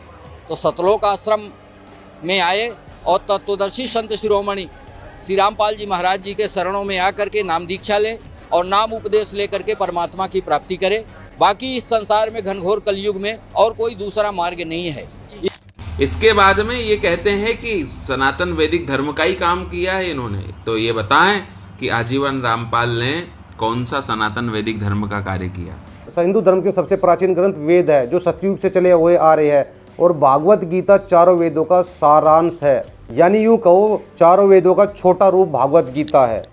तो सतलोक आश्रम में आए और तत्वदर्शी संत शिरोमणि श्री रामपाल जी महाराज जी के शरणों में आकर के नाम दीक्षा लें। और नाम उपदेश लेकर के परमात्मा की प्राप्ति करे। बाकी इस संसार में घनघोर कलयुग में और कोई दूसरा मार्ग नहीं है।
इसके बाद में ये कहते हैं कि सनातन वैदिक धर्म का ही काम किया है इन्होंने। तो ये बताएं कि आजीवन रामपाल ने कौन सा सनातन वैदिक धर्म का कार्य किया।
हिंदू धर्म के सबसे प्राचीन ग्रंथ वेद है, जो सतयुग से चले हुए आ रहे हैं, और भागवत गीता चारों वेदों का सारांश है। यानी यूँ कहो चारों वेदों का छोटा रूप भागवत गीता है।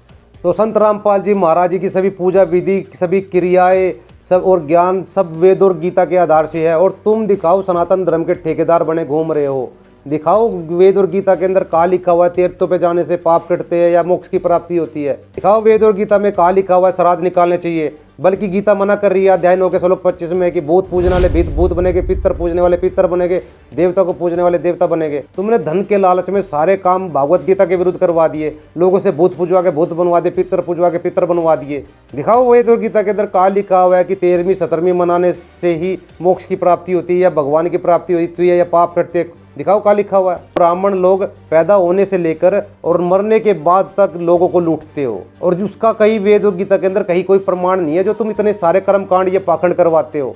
तो संत रामपाल जी महाराज जी की सभी पूजा विधि, सभी क्रियाएं, सब और ज्ञान सब वेद और गीता के आधार से है। और तुम दिखाओ सनातन धर्म के ठेकेदार बने घूम रहे हो, दिखाओ वेद और गीता के अंदर कहाँ लिखा हुआ है तीर्थों पे जाने से पाप कटते हैं या मोक्ष की प्राप्ति होती है। दिखाओ वेद और गीता में कहाँ लिखा हुआ है श्राद्ध निकालने चाहिए। बल्कि गीता मना कर रही है अध्याय 9 के श्लोक 25 में कि भूत पूजने वाले भूत बनेंगे, पितर पूजने वाले पितर बनेंगे, देवता को पूजने वाले देवता बनेंगे। तुमने धन के लालच में सारे काम भागवत गीता के विरुद्ध करवा दिए, लोगों से भूत पूजवा के भूत बनवा दिए, पितर पूजवा के पितर बनवा दिए। दिखाओ वेद और गीता के अंदर कहाँ लिखा हुआ है कि 13वीं 17वीं मनाने से ही मोक्ष की प्राप्ति होती है या भगवान की प्राप्ति होती है या पाप करते। दिखाओ कहाँ लिखा हुआ है। ब्राह्मण लोग पैदा होने से लेकर और मरने के बाद तक लोगों को लूटते हो, और जिसका कहीं वेद और गीता के अंदर कहीं कोई प्रमाण नहीं है, जो तुम इतने सारे कर्म कांड ये पाखंड करवाते हो।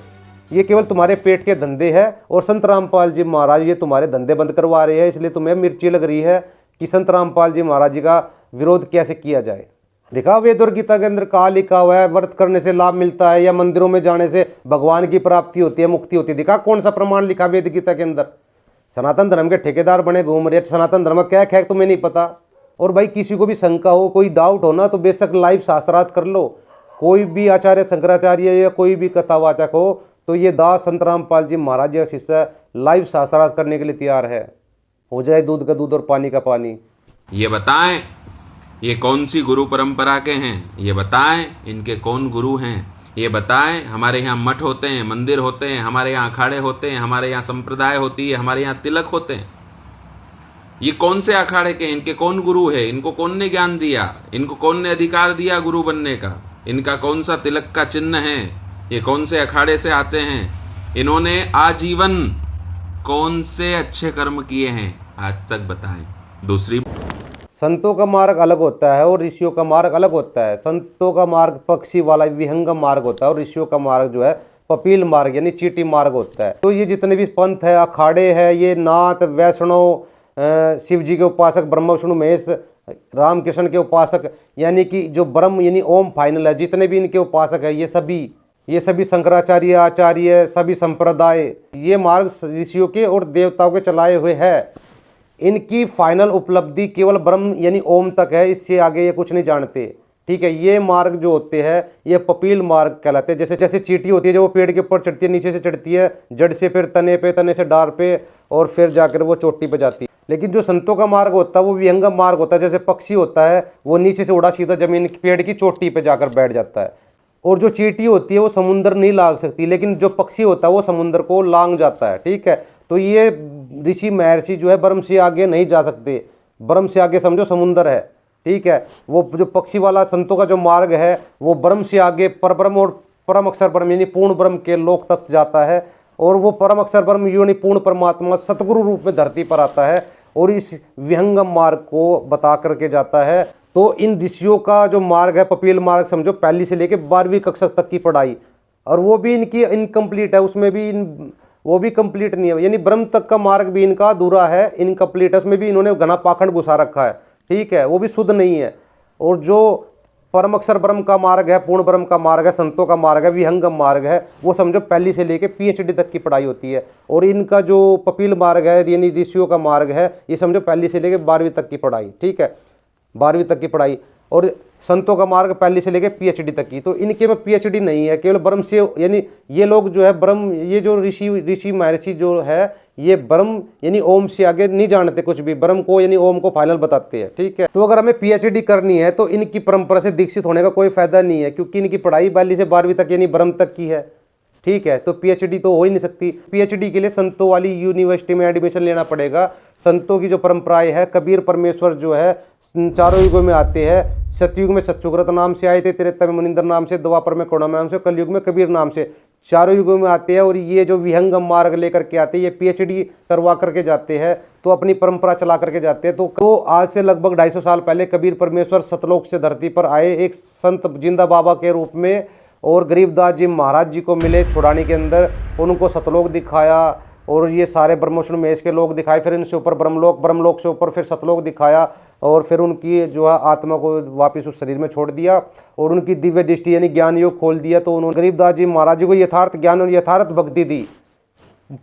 ये केवल तुम्हारे पेट के धंधे हैं, और संत रामपाल जी महाराज ये तुम्हारे धंधे बंद करवा रहे हैं। इसलिए तुम्हें मिर्ची लग रही है कि संत रामपाल जी महाराज जी का विरोध कैसे किया जाए। दिखाओ वेद और गीता के अंदर कहाँ लिखा हुआ है व्रत करने से लाभ मिलता है या मंदिरों में जाने से भगवान की प्राप्ति होती है, मुक्ति होती है। दिखा कौन सा प्रमाण लिखा वेद गीता के अंदर। सनातन धर्म के ठेकेदार बने घूम रहे। सनातन धर्म क्या है तुम्हें नहीं पता। और भाई किसी को भी शंका हो, कोई डाउट हो ना, तो बेशक लाइव शास्त्रार्थ कर लो। कोई भी आचार्य शंकराचार्य या कोई भी कथावाचक हो तो ये दास संत रामपाल जी महाराज का शिष्य लाइव शास्त्रार्थ करने के लिए तैयार है। हो जाए दूध का दूध और पानी का पानी।
ये बताएं ये कौन सी गुरु परंपरा के हैं, ये बताएं इनके कौन गुरु हैं, ये बताएं हमारे यहाँ मठ होते हैं, मंदिर होते हैं, हमारे यहाँ अखाड़े होते हैं, हमारे यहाँ संप्रदाय होती है, हमारे यहाँ तिलक होते हैं। ये कौन से अखाड़े के, इनके कौन गुरु है, इनको कौन ने ज्ञान दिया, इनको कौन ने अधिकार दिया गुरु बनने का, इनका कौन सा तिलक का चिन्ह है, ये कौन से अखाड़े से आते हैं, इन्होंने आजीवन कौन से अच्छे कर्म किए हैं आज तक बताएं। दूसरी,
संतों का मार्ग अलग होता है और ऋषियों का मार्ग अलग होता है। संतों का मार्ग पक्षी वाला विहंगम मार्ग होता है और ऋषियों का मार्ग जो है पपील मार्ग यानी चीटी मार्ग होता है। तो ये जितने भी पंथ है, अखाड़े हैं, ये नाथ, वैष्णव, शिव जी के उपासक, ब्रह्मा विष्णु महेश, रामकृष्ण के उपासक, यानी कि जो ब्रह्म यानी ओम फाइनल है, जितने भी इनके उपासक है ये सभी शंकराचार्य, आचार्य, सभी संप्रदाय, ये मार्ग ऋषियों के और देवताओं के चलाए हुए है। इनकी फाइनल उपलब्धि केवल ब्रह्म यानी ओम तक है, इससे आगे ये कुछ नहीं जानते। ठीक है, ये मार्ग जो होते हैं ये पपील मार्ग कहलाते हैं। जैसे जैसे चींटी होती है, जब वो पेड़ के ऊपर चढ़ती है, नीचे से चढ़ती है जड़ से, फिर तने पे, तने से डार पे, और फिर जाकर वो चोटी पे जाती है। लेकिन जो संतों का मार्ग होता है वो विहंगम मार्ग होता है। जैसे पक्षी होता है वो नीचे से उड़ा सीधा जमीन पेड़ की चोटी पे जाकर बैठ जाता है, और जो चींटी होती है वो समुद्र नहीं लांग सकती, लेकिन जो पक्षी होता है वो समुद्र को लांग जाता है। ठीक है, तो ये ऋषि महर्षि जो है ब्रह्म से आगे नहीं जा सकते। ब्रह्म से आगे समझो समुद्र है। ठीक है, वो जो पक्षी वाला संतों का जो मार्ग है वो ब्रह्म से आगे परब्रह्म और परम अक्षर ब्रह्म यानी पूर्ण ब्रह्म के लोक तक जाता है, और वो परम अक्षर ब्रह्म यानी पूर्ण परमात्मा सतगुरु रूप में धरती पर आता है और इस विहंगम मार्ग को बता करके जाता है। तो इन ऋषियों का जो मार्ग है पपील मार्ग समझो पहली से लेकर 12वीं कक्षा तक की पढ़ाई, और वो भी इनकी इनकम्प्लीट है, उसमें भी वो भी कंप्लीट नहीं है। यानी ब्रह्म तक का मार्ग भी इनका अधूरा है, इनकम्प्लीट है, उसमें भी इन्होंने घना पाखंड घुसा रखा है। ठीक है, वो भी शुद्ध नहीं है। और जो परम अक्षर ब्रह्म का मार्ग है, पूर्ण ब्रह्म का मार्ग है, संतों का मार्ग है, विहंगम मार्ग है, वो समझो पहली से लेकर PhD तक की पढ़ाई होती है। और इनका जो पपील मार्ग है यानी ऋषियों का मार्ग है, ये समझो पहली से लेकर 12वीं तक की पढ़ाई। ठीक है, 12वीं तक की पढ़ाई, और संतों का मार्ग पहली से लेकर PhD तक की। तो इनके में PhD नहीं है, केवल ब्रह्म से, यानी ये लोग जो है ब्रह्म, ये जो ऋषि महर्षि जो है ये ब्रह्म यानी ओम से आगे नहीं जानते कुछ भी, ब्रह्म को यानी ओम को फाइनल बताते हैं। ठीक है, तो अगर हमें PhD करनी है तो इनकी परंपरा से दीक्षित होने का कोई फायदा नहीं है, क्योंकि इनकी पढ़ाई पहली से 12वीं तक यानी ब्रह्म तक की है। ठीक है, तो PhD तो हो ही नहीं सकती। PhD के लिए संतों वाली यूनिवर्सिटी में एडमिशन लेना पड़ेगा। संतों की जो परंपराएं है, कबीर परमेश्वर जो है चारों युगों में आते हैं। सतयुग में सतसुग्रत नाम से आए थे, त्रेता में मुनिंदर नाम से, द्वापर में करुणा नाम से, कलयुग में कबीर नाम से, चारों युगों में आते हैं। और ये जो विहंगम मार्ग लेकर के आते हैं ये PhD करवा करके जाते हैं। तो अपनी परंपरा चला करके जाते हैं। तो आज से लगभग 250 साल पहले कबीर परमेश्वर सतलोक से धरती पर आए एक संत जिंदा बाबा के रूप में, और गरीबदास जी महाराज जी को मिले छुड़ाने के अंदर, उनको सतलोक दिखाया और ये सारे ब्रह्मोष्ण मेष के लोग दिखाए, फिर इनसे ऊपर ब्रह्मलोक, ब्रह्मलोक से ऊपर फिर सतलोक दिखाया, और फिर उनकी जो है आत्मा को वापस उस शरीर में छोड़ दिया और उनकी दिव्य दृष्टि यानी ज्ञान योग खोल दिया। तो उन्होंने गरीबदास जी महाराज जी को यथार्थ ज्ञान और यथार्थ भक्ति दी,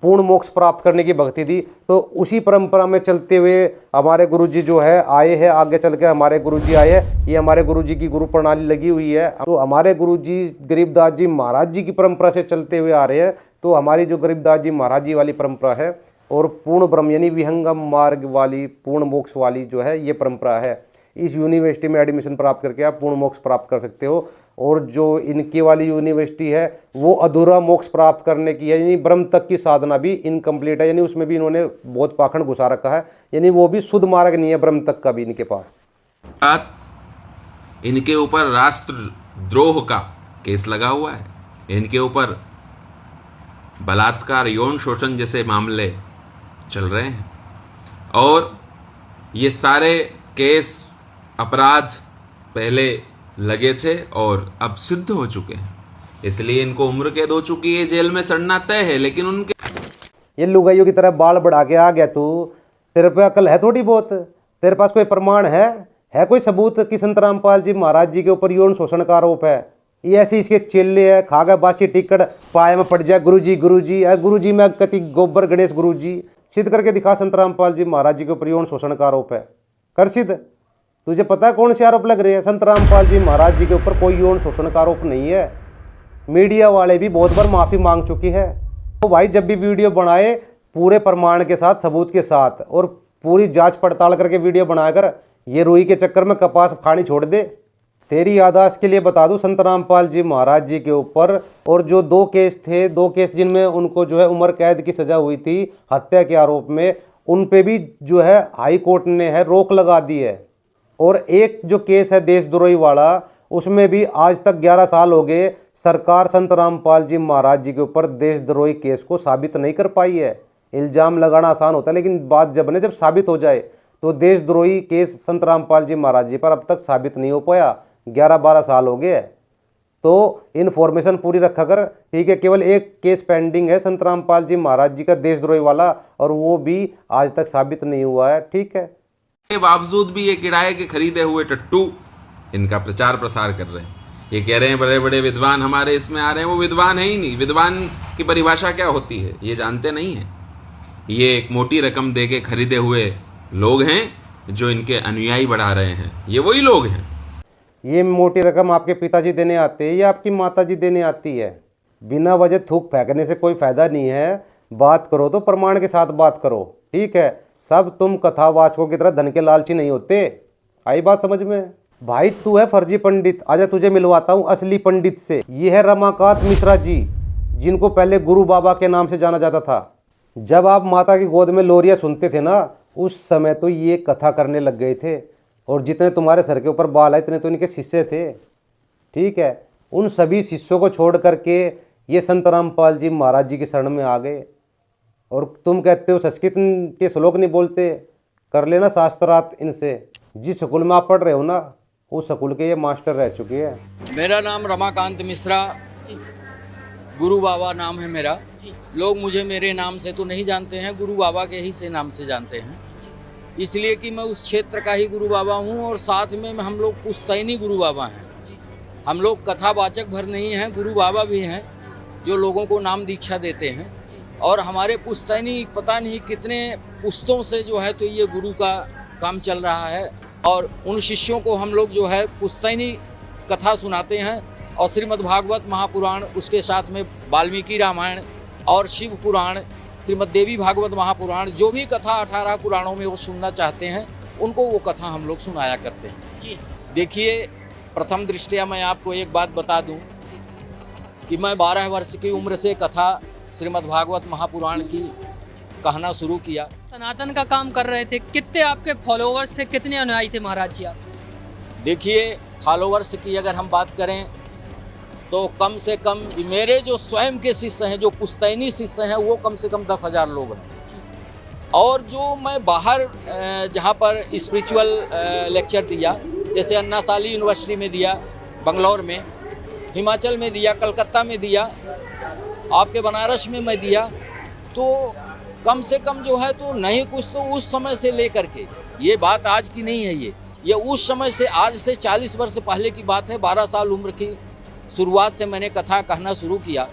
पूर्ण मोक्ष प्राप्त करने की भक्ति दी। तो उसी परंपरा में चलते हुए हमारे गुरुजी जो है आए हैं, आगे चल के हमारे गुरुजी आए हैं। ये हमारे गुरुजी की गुरु प्रणाली लगी हुई है। तो हमारे गुरुजी गरीबदास जी महाराज जी की परंपरा से चलते हुए आ रहे हैं। तो हमारी जो गरीबदास जी महाराज जी वाली परंपरा है और पूर्ण ब्रह्म यानी विहंगम मार्ग वाली पूर्ण मोक्ष वाली जो है ये परंपरा है। इस यूनिवर्सिटी में एडमिशन प्राप्त करके आप पूर्ण मोक्ष प्राप्त कर सकते हो। और जो इनकी वाली यूनिवर्सिटी है वो अधूरा मोक्ष प्राप्त करने की है, यानी ब्रह्म तक की साधना भी इनकम्प्लीट है, यानी उसमें भी इन्होंने बहुत पाखंड घुसा रखा है, यानी वो भी शुद्ध मार्ग नहीं है ब्रह्म तक का भी इनके पास।
इनके ऊपर राष्ट्रद्रोह का केस लगा हुआ है, इनके ऊपर बलात्कार यौन शोषण जैसे मामले चल रहे हैं, और ये सारे केस अपराध पहले लगे थे और अब सिद्ध हो चुके हैं, इसलिए इनको उम्र कैद हो चुकी है, जेल में सड़ना तय है। लेकिन उनके
ये लुगाइयों की तरह बाल बढ़ा के आ गया तू, तेरे पे अकल है थोड़ी बहुत? तेरे पास कोई प्रमाण है कोई सबूत कि संत रामपाल जी महाराज जी के ऊपर यौन शोषण का आरोप है? ये ऐसे इसके चेले है, खा गए बासी टिकट, पाए में पड़ जाए गुरुजी गुरुजी, गुरुजी में कति गोबर गणेश गुरुजी, सिद्ध करके दिखा संत रामपाल जी महाराज जी के ऊपर यौन शोषण का आरोप है, कर सिद्ध। तुझे पता है कौन से आरोप लग रहे हैं? संत रामपाल जी महाराज जी के ऊपर कोई यौन शोषण का आरोप नहीं है। मीडिया वाले भी बहुत बार माफ़ी मांग चुकी है। तो भाई जब भी वीडियो बनाए पूरे प्रमाण के साथ, सबूत के साथ और पूरी जांच पड़ताल करके वीडियो बनाकर, ये रुई के चक्कर में कपास खानी छोड़ दे। तेरी याददाश्त के लिए बता दूं, संत रामपाल जी महाराज जी के ऊपर और जो 2 केस थे, 2 केस जिनमें उनको जो है उम्र कैद की सज़ा हुई थी हत्या के आरोप में, उन पे भी जो है हाई कोर्ट ने है रोक लगा दी है। और एक जो केस है देशद्रोही वाला, उसमें भी आज तक 11 साल हो गए, सरकार संत रामपाल जी महाराज जी के ऊपर देशद्रोही केस को साबित नहीं कर पाई है। इल्ज़ाम लगाना आसान होता है, लेकिन बात जब साबित हो जाए तो देशद्रोही केस संत रामपाल जी महाराज जी पर अब तक साबित नहीं हो पाया। 11-12 साल हो गए। तो इन्फॉर्मेशन पूरी रखा कर, ठीक है। केवल एक केस पेंडिंग है संत रामपाल जी महाराज जी का देशद्रोही वाला, और वो भी आज तक साबित नहीं हुआ है, ठीक है।
के बावजूद भी ये किराए के खरीदे हुए टट्टू इनका प्रचार प्रसार कर रहे हैं। ये कह रहे हैं बड़े बड़े विद्वान हमारे इसमें आ रहे हैं, वो विद्वान है ही नहीं। विद्वान की परिभाषा क्या होती है ये जानते नहीं है। ये एक मोटी रकम दे के खरीदे हुए लोग हैं जो इनके अनुयायी बढ़ा रहे हैं, ये वही लोग हैं।
ये मोटी रकम आपके पिताजी देने आते हैं या आपकी माताजी देने आती है? बिना वजह थूक फेंकने से कोई फायदा नहीं है। बात करो तो प्रमाण के साथ बात करो, ठीक है। सब तुम कथावाचकों की तरह धन के लालची नहीं होते। आई बात समझ में? भाई तू है फर्जी पंडित, आजा तुझे मिलवाता हूँ असली पंडित से। ये है रमाकांत मिश्रा जी, जिनको पहले गुरु बाबा के नाम से जाना जाता था। जब आप माता की गोद में लोरिया सुनते थे ना, उस समय तो ये कथा करने लग गए थे, और जितने तुम्हारे सर के ऊपर बाल है इतने तो इनके शिष्य थे, ठीक है। उन सभी शिष्यों को छोड़ करके ये संत रामपाल जी महाराज जी की शरण में आ गए। और तुम कहते हो संस्कृत के श्लोक नहीं बोलते, कर लेना शास्त्रार्थ इनसे। जिस स्कूल में आप पढ़ रहे हो ना, उस स्कूल के ये मास्टर रह चुके हैं।
मेरा नाम रमाकांत मिश्रा, गुरु बाबा नाम है मेरा। लोग मुझे मेरे नाम से तो नहीं जानते हैं, गुरु बाबा के ही से नाम से जानते हैं, इसलिए कि मैं उस क्षेत्र का ही गुरु बाबा हूँ। और साथ में हम लोग पुश्तैनी गुरु बाबा हैं। हम लोग कथावाचक भर नहीं हैं, गुरु बाबा भी हैं जो लोगों को नाम दीक्षा देते हैं। और हमारे पुश्तैनी पता नहीं कितने पुश्तों से जो है तो ये गुरु का काम चल रहा है। और उन शिष्यों को हम लोग जो है पुश्तैनी कथा सुनाते हैं। और श्रीमद् भागवत महापुराण, उसके साथ में वाल्मीकि रामायण और शिव पुराण, श्रीमद् देवी भागवत महापुराण, जो भी कथा 18 पुराणों में वो सुनना चाहते हैं उनको वो कथा हम लोग सुनाया करते हैं। देखिए, प्रथम दृष्टया मैं आपको एक बात बता दूं कि मैं 12 वर्ष की उम्र से कथा श्रीमद् भागवत महापुराण की कहना शुरू किया।
सनातन का काम कर रहे थे। कितने आपके फॉलोवर्स से कितने अनुयायी थे महाराज जी आप?
देखिए, फॉलोवर्स की अगर हम बात करें तो कम से कम मेरे जो स्वयं के शिष्य हैं, जो पुश्तैनी शिष्य हैं, वो कम से कम 10,000 लोग हैं। और जो मैं बाहर जहाँ पर स्पिरिचुअल लेक्चर दिया, जैसे अन्ना साली यूनिवर्सिटी में दिया, बंगलौर में, हिमाचल में दिया, कलकत्ता में दिया, आपके बनारस में मैं दिया, तो कम से कम जो है तो नहीं कुछ तो उस समय से लेकर के, ये बात आज की नहीं है, ये उस समय से, आज से 40 वर्ष पहले की बात है। 12 साल उम्र की शुरुआत से मैंने कथा कहना शुरू किया,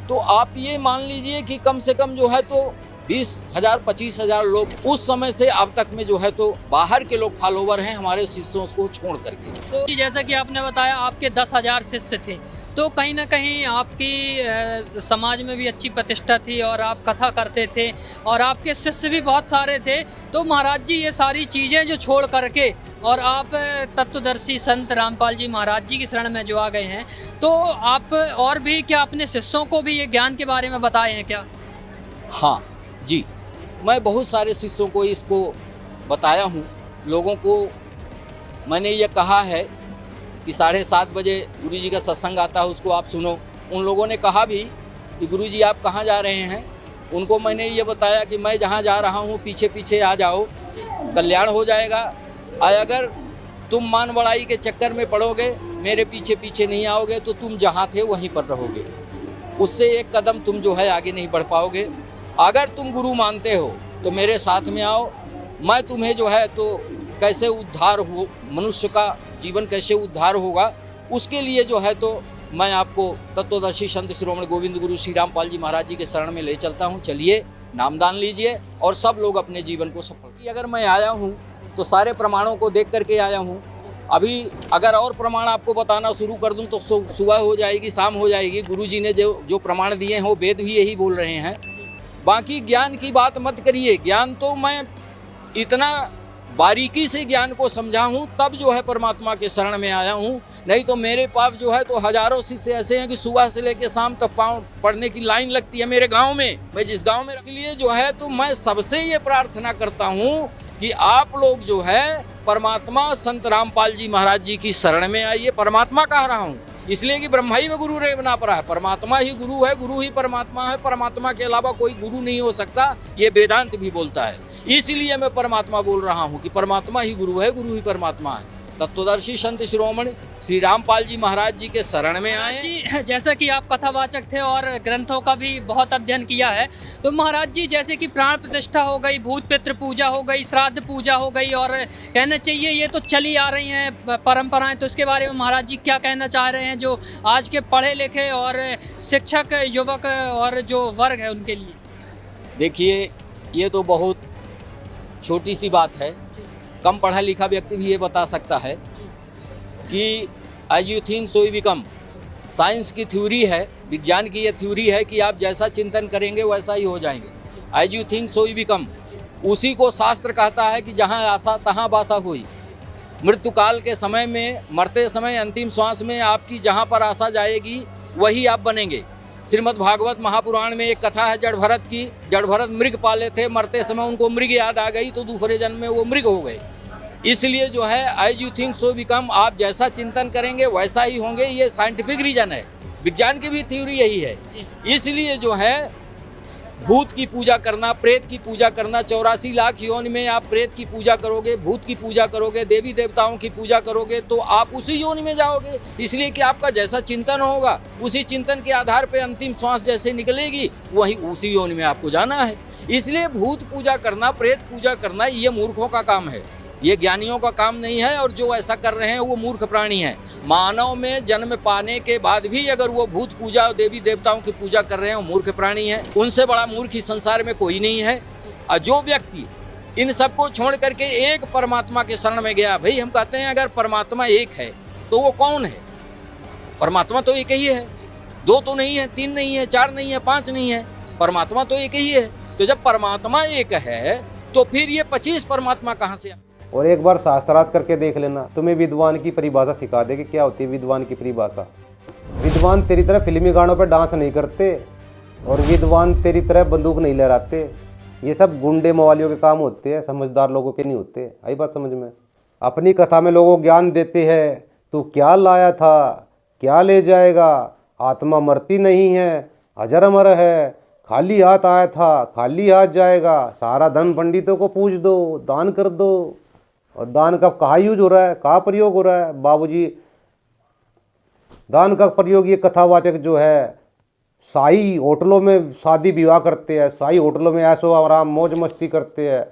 तो आप ये मान लीजिए कि कम से कम जो है तो 20,000 25,000 लोग उस समय से अब तक में जो है तो बाहर के लोग फॉलोवर हैं हमारे शिष्यों को छोड़ करके।
तो जैसा कि आपने बताया आपके 10,000 शिष्य थे, तो कहीं ना कहीं आपकी समाज में भी अच्छी प्रतिष्ठा थी और आप कथा करते थे और आपके शिष्य भी बहुत सारे थे। तो महाराज जी ये सारी चीज़ें जो छोड़ करके और आप तत्वदर्शी संत रामपाल जी महाराज जी की शरण में जो आ गए हैं, तो आप और भी क्या अपने शिष्यों को भी ये ज्ञान के बारे में बताए हैं क्या?
हाँ जी, मैं बहुत सारे शिष्यों को इसको बताया हूँ। लोगों को मैंने ये कहा है कि 7:30 बजे गुरुजी का सत्संग आता है, उसको आप सुनो। उन लोगों ने कहा भी कि गुरुजी आप कहाँ जा रहे हैं? उनको मैंने ये बताया कि मैं जहाँ जा रहा हूँ पीछे पीछे आ जाओ, कल्याण हो जाएगा। अगर तुम मान बढ़ाई के चक्कर में पड़ोगे, मेरे पीछे पीछे नहीं आओगे, तो तुम जहाँ थे वहीं पर रहोगे, उससे एक कदम तुम जो है आगे नहीं बढ़ पाओगे। अगर तुम गुरु मानते हो तो मेरे साथ में आओ, मैं तुम्हें जो है तो कैसे उद्धार हो, मनुष्य का जीवन कैसे उद्धार होगा, उसके लिए जो है तो मैं आपको तत्वदर्शी संत शिरोमणि गोविंद गुरु श्री रामपाल जी महाराज जी के शरण में ले चलता हूँ। चलिए, नामदान लीजिए और सब लोग अपने जीवन को सफल। अगर मैं आया हूँ तो सारे प्रमाणों को देख करके आया हूँ। अभी अगर और प्रमाण आपको बताना शुरू कर दूँ तो सुबह हो जाएगी, शाम हो जाएगी। गुरुजी ने जो प्रमाण दिए हैं वो वेद भी यही बोल रहे हैं। बाकी ज्ञान की बात मत करिए, ज्ञान तो मैं इतना बारीकी से ज्ञान को समझा हूँ, तब जो है परमात्मा के शरण में आया हूँ। नहीं तो मेरे पास जो है तो हजारों शिष्य ऐसे हैं कि सुबह से लेकर शाम तक पाँव पढ़ने की लाइन लगती है मेरे गांव में, मैं जिस गांव में। इसलिए जो है तो मैं सबसे ये प्रार्थना करता हूँ कि आप लोग जो है परमात्मा संत रामपाल जी महाराज जी की शरण में आइए। परमात्मा कह रहा हूँ इसलिए कि ब्रह्मा ही में गुरु रे बना पड़ा है। परमात्मा ही गुरु है, गुरु ही परमात्मा है, परमात्मा के अलावा कोई गुरु नहीं हो सकता, ये वेदांत भी बोलता है। इसलिए मैं परमात्मा बोल रहा हूँ कि परमात्मा ही गुरु है, गुरु ही परमात्मा है। तत्वदर्शी संत शिरोमणि श्री रामपाल जी महाराज जी के शरण में आए
जी। जैसा कि आप कथावाचक थे और ग्रंथों का भी बहुत अध्ययन किया है, तो महाराज जी जैसे कि प्राण प्रतिष्ठा हो गई, भूत पितृ पूजा हो गई, श्राद्ध पूजा हो गई, और कहना चाहिए ये तो चली आ रही हैं परंपराएं, तो इसके बारे में महाराज जी क्या कहना चाह रहे हैं जो आज के पढ़े लिखे और शिक्षक युवक और जो वर्ग है उनके लिए?
देखिए, ये तो बहुत छोटी सी बात है, कम पढ़ा लिखा व्यक्ति भी ये बता सकता है कि as you think so you become. Science की थ्योरी है, विज्ञान की ये थ्योरी है कि आप जैसा चिंतन करेंगे वैसा ही हो जाएंगे। As you think so you become, उसी को शास्त्र कहता है कि जहाँ आशा तहाँ बासा हुई। मृत्यु काल के समय में, मरते समय अंतिम श्वास में आपकी जहाँ पर आशा जाएगी वही आप बनेंगे। श्रीमद् भागवत महापुराण में एक कथा है जड़ भरत की। जड़ भरत मृग पाले थे, मरते समय उनको मृग याद आ गई तो दूसरे जन्म में वो मृग हो गए। इसलिए जो है as you think so become, आप जैसा चिंतन करेंगे वैसा ही होंगे। ये साइंटिफिक रीजन है, विज्ञान की भी थ्योरी यही है। इसलिए जो है भूत की पूजा करना, प्रेत की पूजा करना, 84 लाख योनि में आप प्रेत की पूजा करोगे, भूत की पूजा करोगे, देवी देवताओं की पूजा करोगे तो आप उसी योनि में जाओगे। इसलिए कि आपका जैसा चिंतन होगा उसी चिंतन के आधार पे अंतिम श्वास जैसे निकलेगी वही उसी योनि में आपको जाना है। इसलिए भूत पूजा करना, प्रेत पूजा करना ये मूर्खों का काम है, ये ज्ञानियों का काम नहीं है। और जो ऐसा कर रहे हैं वो मूर्ख प्राणी हैं। मानव में जन्म पाने के बाद भी अगर वो भूत पूजा और देवी देवताओं की पूजा कर रहे हैं वो मूर्ख प्राणी हैं। उनसे बड़ा मूर्ख इस संसार में कोई नहीं है। और जो व्यक्ति इन सबको छोड़ करके एक परमात्मा के शरण में गया, भाई हम कहते हैं अगर परमात्मा एक है तो वो कौन है? परमात्मा तो एक ही है, दो तो नहीं है, तीन नहीं है, चार नहीं है, पाँच नहीं है, परमात्मा तो एक ही है। तो जब परमात्मा एक है तो फिर ये 25 परमात्मा कहाँ से?
और एक बार शास्त्रार्थ करके देख लेना, तुम्हें विद्वान की परिभाषा सिखा दे कि क्या होती है विद्वान की परिभाषा। विद्वान तेरी तरह फिल्मी गानों पर डांस नहीं करते और विद्वान तेरी तरह बंदूक नहीं लहराते। ये सब गुंडे मवालियों के काम होते हैं, समझदार लोगों के नहीं होते। आई बात समझ में? अपनी कथा में लोगों को ज्ञान देते हैं, तू क्या लाया था, क्या ले जाएगा, आत्मा मरती नहीं है, अजर अमर है, खाली हाथ आया था, खाली हाथ जाएगा। सारा धन पंडितों को पूछ दो, दान कर दो। और दान का कहाँ यूज हो रहा है, कहाँ प्रयोग हो रहा है बाबूजी? दान का प्रयोग ये कथावाचक जो है शाही होटलों में शादी विवाह करते हैं, शाही होटलों में ऐशो आराम मौज मस्ती करते हैं।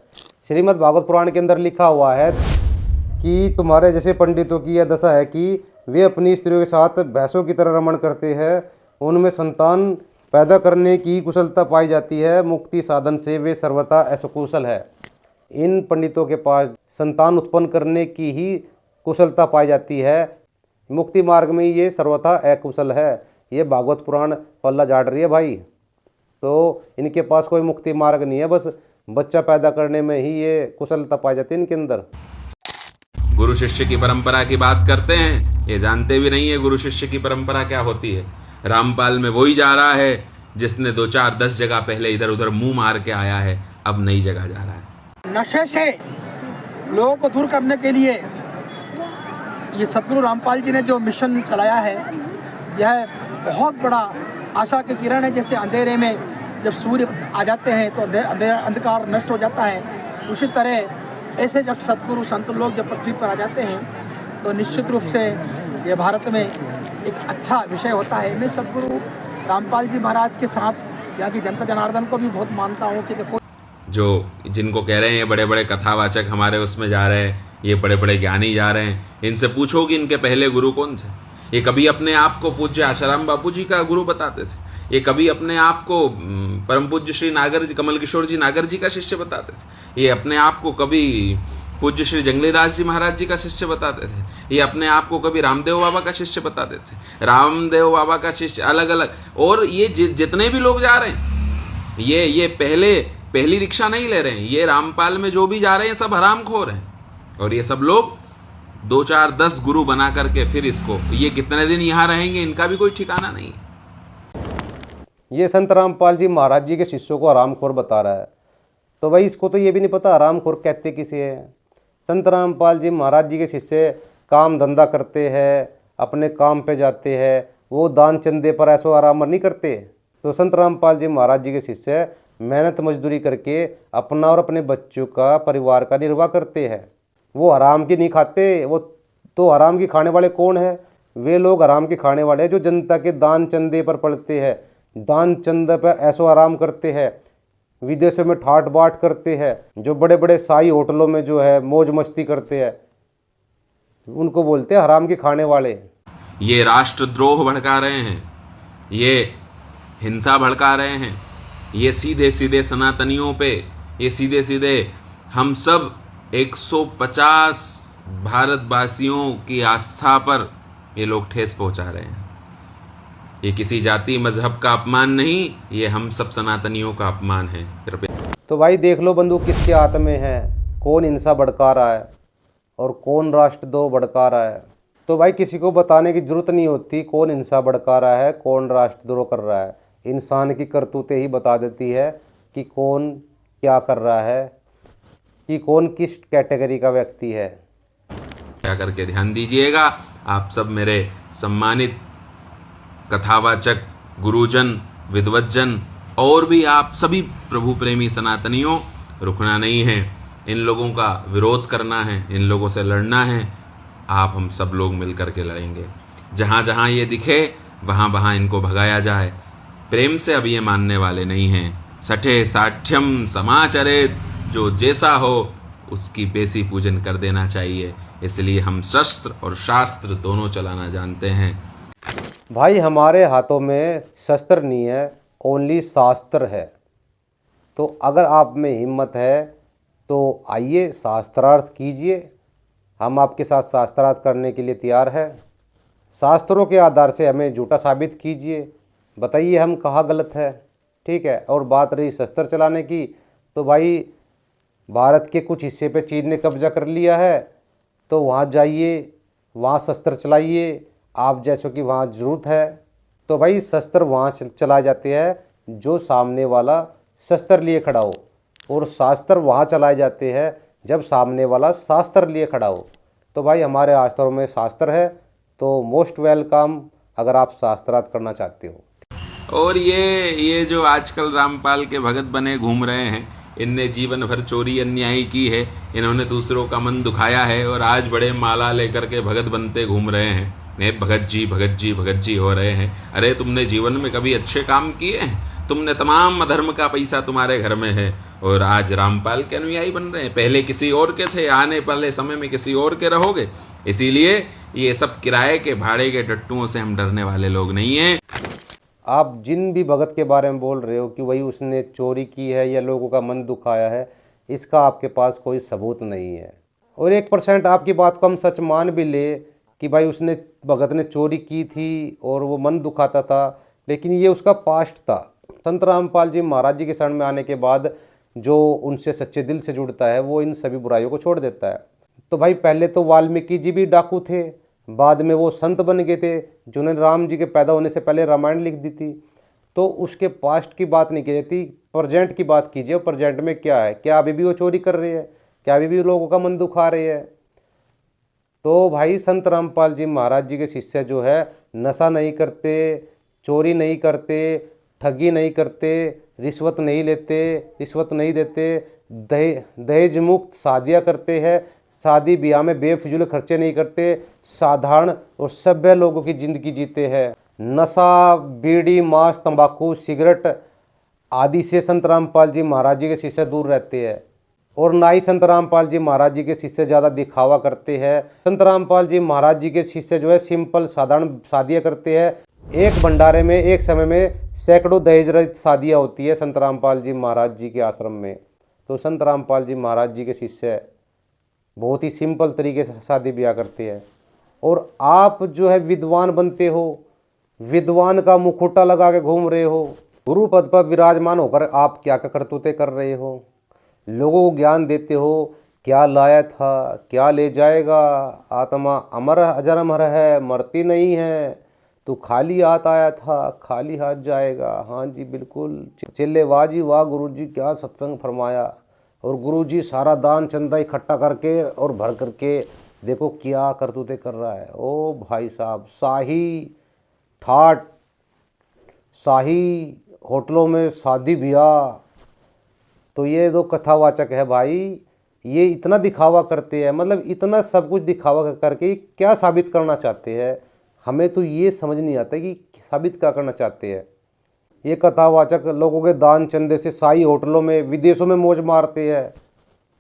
श्रीमद् भागवत पुराण के अंदर लिखा हुआ है कि तुम्हारे जैसे पंडितों की यह दशा है कि वे अपनी स्त्रियों के साथ भैंसों की तरह रमण करते हैं, उनमें संतान पैदा करने की कुशलता पाई जाती है, मुक्ति साधन से वे सर्वथा असकुशल है। इन पंडितों के पास संतान उत्पन्न करने की ही कुशलता पाई जाती है, मुक्ति मार्ग में ये सर्वथा अकुशल है। ये भागवत पुराण पल्ला झाड़ रही है भाई। तो इनके पास कोई मुक्ति मार्ग नहीं है, बस बच्चा पैदा करने में ही ये कुशलता पाई जाती है इनके अंदर।
गुरु शिष्य की परंपरा की बात करते हैं, ये जानते भी नहीं है गुरु शिष्य की परंपरा क्या होती है। रामपाल में वही जा रहा है जिसने 2 4 10 जगह पहले इधर उधर मुंह मार के आया है, अब नई जगह जा रहा है।
नशे से लोगों को दूर करने के लिए ये सतगुरु रामपाल जी ने जो मिशन चलाया है, यह बहुत बड़ा आशा की किरण है। जैसे अंधेरे में जब सूर्य आ जाते हैं तो अंधकार नष्ट हो जाता है, उसी तरह ऐसे जब सतगुरु संत लोग जब पृथ्वी पर आ जाते हैं तो निश्चित रूप से ये भारत में एक अच्छा विषय होता है। मैं सतगुरु रामपाल जी महाराज के साथ यहाँ की जनता जनार्दन को भी बहुत मानता हूँ कि देखो, जो
जिनको कह रहे हैं ये बड़े बड़े कथावाचक हमारे उसमें जा रहे हैं, ये बड़े बड़े ज्ञानी जा रहे हैं, इनसे पूछो कि इनके पहले गुरु कौन थे। ये कभी अपने आप को पूज्य आशाराम बापू जी का गुरु बताते थे, ये कभी अपने आप को परम पूज्य श्री नागर जी, कमल किशोर जी नागर जी का शिष्य बताते थे, ये अपने आप को कभी पूज्य श्री जंगलीदास जी महाराज जी का शिष्य बताते थे, ये अपने आप को कभी रामदेव बाबा का शिष्य बताते थे, रामदेव बाबा का शिष्य अलग अलग। और ये जितने भी लोग जा रहे हैं ये पहली दीक्षा नहीं ले रहे हैं, ये रामपाल में जो भी जा रहे हैं सब हरामखोर हैं। और ये सब लोग 2 4 10 गुरु बना करके फिर इसको, ये कितने दिन यहाँ रहेंगे इनका भी कोई ठिकाना नहीं है।
ये संत रामपाल जी महाराज जी के शिष्यों को हरामखोर बता रहा है, तो भाई इसको तो ये भी नहीं पता हरामखोर कहते किसे है। संत रामपाल जी महाराज जी के शिष्य काम धंधा करते हैं, अपने काम पे जाते हैं, वो दान चंदे पर ऐसो आराम नहीं करते। तो संत रामपाल जी महाराज जी के शिष्य मेहनत मजदूरी करके अपना और अपने बच्चों का परिवार का निर्वाह करते हैं। वो हराम की नहीं खाते। वो तो हराम की खाने वाले कौन है? वे लोग हराम की खाने वाले हैं जो जनता के दान चंदे पर पड़ते हैं, दान चंदे पर ऐसो आराम करते हैं, विदेशों में ठाट बाट करते हैं, जो बड़े बड़े शाही होटलों में जो है मौज मस्ती करते हैं, उनको बोलते हैं हराम की खाने वाले।
ये राष्ट्रद्रोह भड़का रहे हैं, ये हिंसा भड़का रहे हैं, ये सीधे सीधे सनातनियों पे, ये सीधे सीधे हम सब 150 भारतवासियों की आस्था पर ये लोग ठेस पहुंचा रहे हैं। ये किसी जाति मजहब का अपमान नहीं, ये हम सब सनातनियों का अपमान है। कृपया
तो भाई देख लो बंदूक किसके हाथ में है, कौन हिंसा भड़का रहा है और कौन राष्ट्रद्रोह भड़का रहा है। तो भाई किसी को बताने की जरूरत नहीं होती कौन हिंसा भड़का रहा है, कौन राष्ट्रद्रोह कर रहा है। इंसान की करतूतें ही बता देती है कि कौन क्या कर रहा है, कि कौन किस कैटेगरी का व्यक्ति है।
क्या करके ध्यान दीजिएगा आप सब मेरे सम्मानित कथावाचक गुरुजन, विद्वज्जन और भी आप सभी प्रभु प्रेमी सनातनियों, रुकना नहीं है, इन लोगों का विरोध करना है, इन लोगों से लड़ना है। आप हम सब लोग मिल करके लड़ेंगे। जहाँ जहाँ ये दिखे वहाँ वहाँ इनको भगाया जाए। प्रेम से अब ये मानने वाले नहीं हैं। सठे साठ्यम समाचरेत, जो जैसा हो उसकी बेसी पूजन कर देना चाहिए। इसलिए हम शस्त्र और शास्त्र दोनों चलाना जानते हैं।
भाई हमारे हाथों में शस्त्र नहीं है, ओनली शास्त्र है। तो अगर आप में हिम्मत है तो आइए शास्त्रार्थ कीजिए, हम आपके साथ शास्त्रार्थ करने के लिए तैयार है। शास्त्रों के आधार से हमें झूठा साबित कीजिए, बताइए हम कहाँ गलत है, ठीक है। और बात रही शस्त्र चलाने की, तो भाई भारत के कुछ हिस्से पे चीन ने कब्जा कर लिया है, तो वहाँ जाइए, वहाँ शस्त्र चलाइए, आप जैसों की वहाँ ज़रूरत है। तो भाई शस्त्र वहाँ चलाए जाते हैं जो सामने वाला शस्त्र लिए खड़ा हो, और शास्त्र वहाँ चलाए जाते हैं जब सामने वाला शास्त्र लिए खड़ा हो। तो भाई हमारे शास्त्रों में शास्त्र है, तो मोस्ट वेलकम अगर आप शास्त्रार्थ करना चाहते हो।
और ये जो आजकल रामपाल के भगत बने घूम रहे हैं, इनने जीवन भर चोरी अन्याय की है, इन्होंने दूसरों का मन दुखाया है और आज बड़े माला लेकर के भगत बनते घूम रहे हैं। ने भगत जी भगत जी भगत जी हो रहे हैं। अरे तुमने जीवन में कभी अच्छे काम किए हैं? तुमने तमाम अधर्म का पैसा तुम्हारे घर में है और आज रामपाल के अनुयायी बन रहे हैं। पहले किसी और के थे, आने वाले समय में किसी और के रहोगे। इसीलिए ये सब किराए के भाड़े के टट्टुओं से हम डरने वाले लोग नहीं हैं।
आप जिन भी भगत के बारे में बोल रहे हो कि वही उसने चोरी की है या लोगों का मन दुखाया है, इसका आपके पास कोई सबूत नहीं है। और 1% आपकी बात को हम सच मान भी ले कि भाई उसने भगत ने चोरी की थी और वो मन दुखाता था, लेकिन ये उसका पास्ट था। संत रामपाल जी महाराज जी के शरण में आने के बाद जो उनसे सच्चे दिल से जुड़ता है वो इन सभी बुराइयों को छोड़ देता है। तो भाई पहले तो वाल्मीकि जी भी डाकू थे, बाद में वो संत बन गए थे जिन्होंने राम जी के पैदा होने से पहले रामायण लिख दी थी। तो उसके पास्ट की बात नहीं की जाती, प्रेजेंट की बात कीजिए। प्रेजेंट में क्या है? क्या अभी भी वो चोरी कर रही है? क्या अभी भी लोगों का मन दुखा रही है? तो भाई संत रामपाल जी महाराज जी के शिष्य जो है नशा नहीं करते, चोरी नहीं करते, ठगी नहीं करते, रिश्वत नहीं लेते, रिश्वत नहीं देते, दहेज मुक्त शादियाँ करते हैं, शादी ब्याह में बेफिजूल खर्चे नहीं करते, साधारण और सभ्य लोगों की ज़िंदगी जीते हैं। नशा, बीड़ी, मांस, तंबाकू, सिगरेट आदि से संत रामपाल जी महाराज जी के शिष्य दूर रहते हैं। और ना ही संत रामपाल जी महाराज जी के शिष्य ज़्यादा दिखावा करते हैं। संत रामपाल जी महाराज जी के शिष्य जो है सिंपल साधारण शादियाँ करते हैं। एक भंडारे में एक समय में सैकड़ों दहेज रहित शादियाँ होती है संत रामपाल जी महाराज जी के आश्रम में। तो संत रामपाल जी महाराज जी के शिष्य बहुत ही सिंपल तरीके से शादी ब्याह करते हैं। और आप जो है विद्वान बनते हो, विद्वान का मुखौटा लगा के घूम रहे हो, गुरु पद पर विराजमान होकर आप क्या क्या करतूतें कर रहे हो, लोगों को ज्ञान देते हो, क्या लाया था, क्या ले जाएगा, आत्मा अमर अजरमर है, मरती नहीं है, तू खाली हाथ आया था, खाली हाथ जाएगा। हाँ जी बिल्कुल, चेले वाह जी वाह, गुरु जी क्या सत्संग फरमाया। और गुरु जी सारा दान चंदा इकट्ठा करके और भर करके देखो क्या करतूतें कर रहा है। ओ भाई साहब, शाही ठाट, शाही होटलों में शादी ब्याह, तो ये दो कथावाचक है भाई, ये इतना दिखावा करते हैं, मतलब इतना सब कुछ दिखावा करके क्या साबित करना चाहते हैं, हमें तो ये समझ नहीं आता कि साबित क्या करना चाहते हैं। ये कथावाचक लोगों के दान चंदे से शाही होटलों में विदेशों में मौज मारते हैं।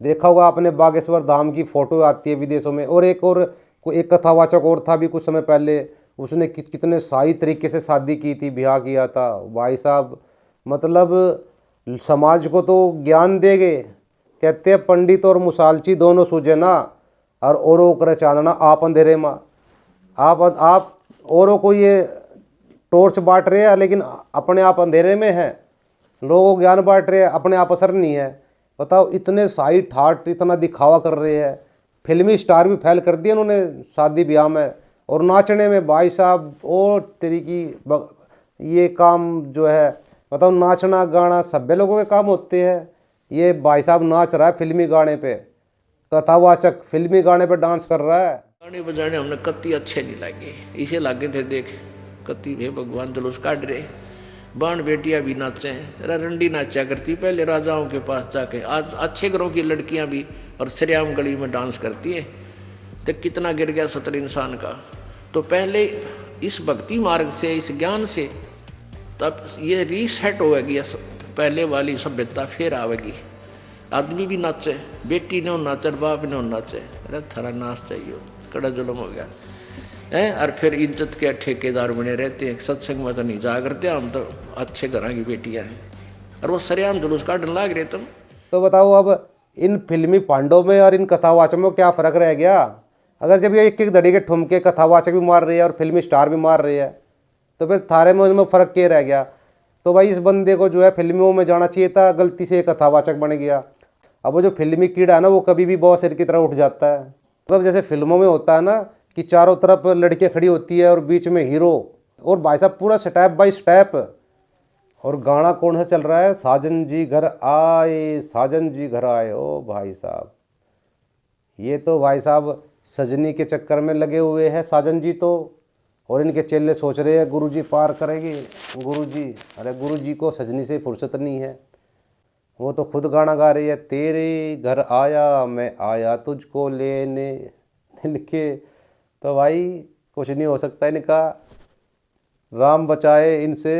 देखा होगा आपने बागेश्वर धाम की फ़ोटो आती है विदेशों में। और एक कथावाचक और था भी कुछ समय पहले, उसने कितने शाही तरीके से शादी की थी, ब्याह किया था भाई साहब। मतलब समाज को तो ज्ञान देंगे, कहते हैं पंडित और मुसालची दोनों सूझे ना, और औरों कर चांदना आप अंधेरे में। आप औरों को ये टॉर्च बांट रहे हैं लेकिन अपने आप अंधेरे में हैं, लोगों को ज्ञान बांट रहे हैं, अपने आप असर नहीं है। बताओ, इतने शाही ठाट इतना दिखावा कर रहे हैं, फिल्मी स्टार भी फैल कर दिए उन्होंने शादी ब्याह में और नाचने में भाई साहब। और तरीकी ये काम जो है, बताओ, नाचना गाना सभ्य लोगों के काम होते हैं। ये भाई साहब नाच रहा है फिल्मी गाने पे, कथावाचक फिल्मी गाने पे डांस कर रहा है।
गाने बजाने हमने कत्ती अच्छे नहीं लगे, इसे लागे थे देख कत्ती भे भगवान जुलूस काट रहे, बाण बेटियां भी नाचे, रंडी नाचा करती पहले राजाओं के पास जाके, आज अच्छे घरों की लड़कियां भी और सरेआम गली में डांस करती है। तो कितना गिर गया सतर इंसान का। तो पहले इस भक्ति मार्ग से, इस ज्ञान से तब ये रीसेट होगी, पहले वाली सभ्यता फिर आवेगी। आदमी भी नाचे, बेटी ने नाचे, बाप ने नाचे, अरे थारा नाच चाहिए, कड़ा जुल्म हो गया है। और फिर इज्जत के ठेकेदार बने रहते हैं, सत्संग में तो नहीं जा करते, हम तो अच्छे घरों की बेटियां हैं, और वो सरेआम जुलूस काटने लग रहे तुम।
तो बताओ अब इन फिल्मी पांडवों में और इन कथावाचकों में क्या फ़र्क रह गया? अगर जब ये एक एक दड़ी के ठुमके कथावाचक भी मार रही है और फिल्मी स्टार भी मार रही है, तो फिर थारे में उनमें फ़र्क क्या रह गया? तो भाई इस बंदे को जो है फिल्मों में जाना चाहिए था, गलती से कथावाचक बन गया। अब वो जो फिल्मी कीड़ा है ना, वो कभी भी बहुत सिर की तरह उठ जाता है। मतलब जैसे फिल्मों में होता है ना कि चारों तरफ लड़कियां खड़ी होती है और बीच में हीरो, और भाई साहब पूरा स्टेप बाय स्टेप। और गाना कौन सा चल रहा है? साजन जी घर आए, साजन जी घर आए। ओ भाई साहब, ये तो भाई साहब सजनी के चक्कर में लगे हुए हैं साजन जी। तो और इनके चेले सोच रहे हैं गुरुजी पार करेंगे गुरुजी। अरे गुरुजी को सजनी से फुर्सत नहीं है, वो तो खुद गाना गा रही है, तेरे घर आया मैं आया तुझको लेने दिल के। तो भाई कुछ नहीं हो सकता इनका, राम बचाए इनसे।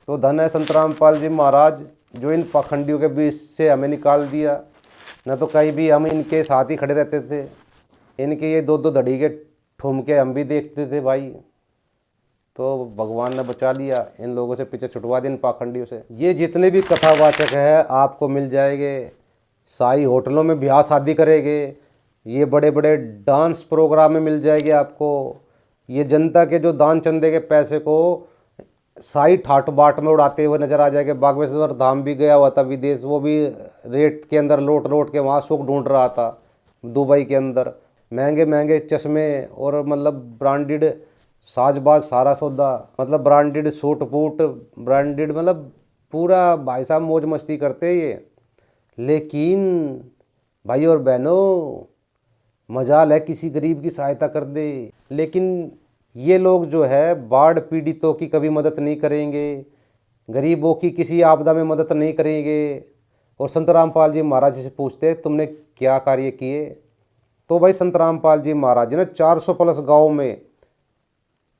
तो धन है संत रामपाल जी महाराज जो इन पाखंडियों के बीच से हमें निकाल दिया, न तो कहीं भी हम इनके साथ ही खड़े रहते थे। इनके ये 2-2 धड़ी के ठुमके हम भी देखते थे भाई। तो भगवान ने बचा लिया, इन लोगों से पीछे छुटवा दिया इन पाखंडियों से। ये जितने भी कथावाचक हैं आपको मिल जाएंगे, शाही होटलों में ब्याह शादी करेंगे, ये बड़े बड़े डांस प्रोग्राम में मिल जाएंगे आपको। ये जनता के जो दान चंदे के पैसे को शाही ठाट बाट में उड़ाते हुए नजर आ जाएंगे। बागेश्वर धाम भी गया हुआ था विदेश, वो भी रेट के अंदर लौट के वहाँ सुख ढूंढ रहा था दुबई के अंदर। महंगे महंगे चश्मे और मतलब ब्रांडेड साजबाज सारा सौदा, मतलब ब्रांडेड सूट बूट, ब्रांडेड मतलब पूरा भाई साहब मौज मस्ती करते हैं ये। लेकिन भाई और बहनों मजाल है किसी गरीब की सहायता कर दे, लेकिन ये लोग जो है बाढ़ पीड़ितों की कभी मदद नहीं करेंगे, गरीबों की किसी आपदा में मदद नहीं करेंगे। और संत रामपाल जी महाराज जी से पूछते तुमने क्या कार्य किए, तो भाई संत रामपाल जी महाराज जी ने 400 प्लस गाँव में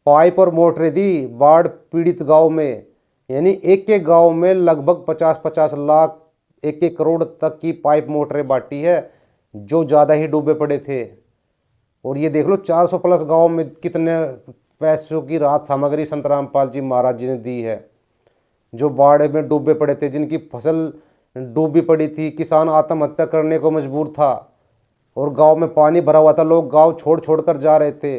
पाइप और मोटरें दी बाढ़ पीड़ित गांव में। यानी एक एक गांव में लगभग 50-50 लाख 1-1 करोड़ तक की पाइप मोटरें बांटी है जो ज़्यादा ही डूबे पड़े थे। और ये देख लो 400 प्लस गांव में कितने पैसों की राहत सामग्री संत रामपाल जी महाराज जी ने दी है। जो बाढ़ में डूबे पड़े थे, जिनकी फसल डूबी पड़ी थी, किसान आत्महत्या करने को मजबूर था और गांव में पानी भरा हुआ था, लोग गांव छोड़ कर जा रहे थे।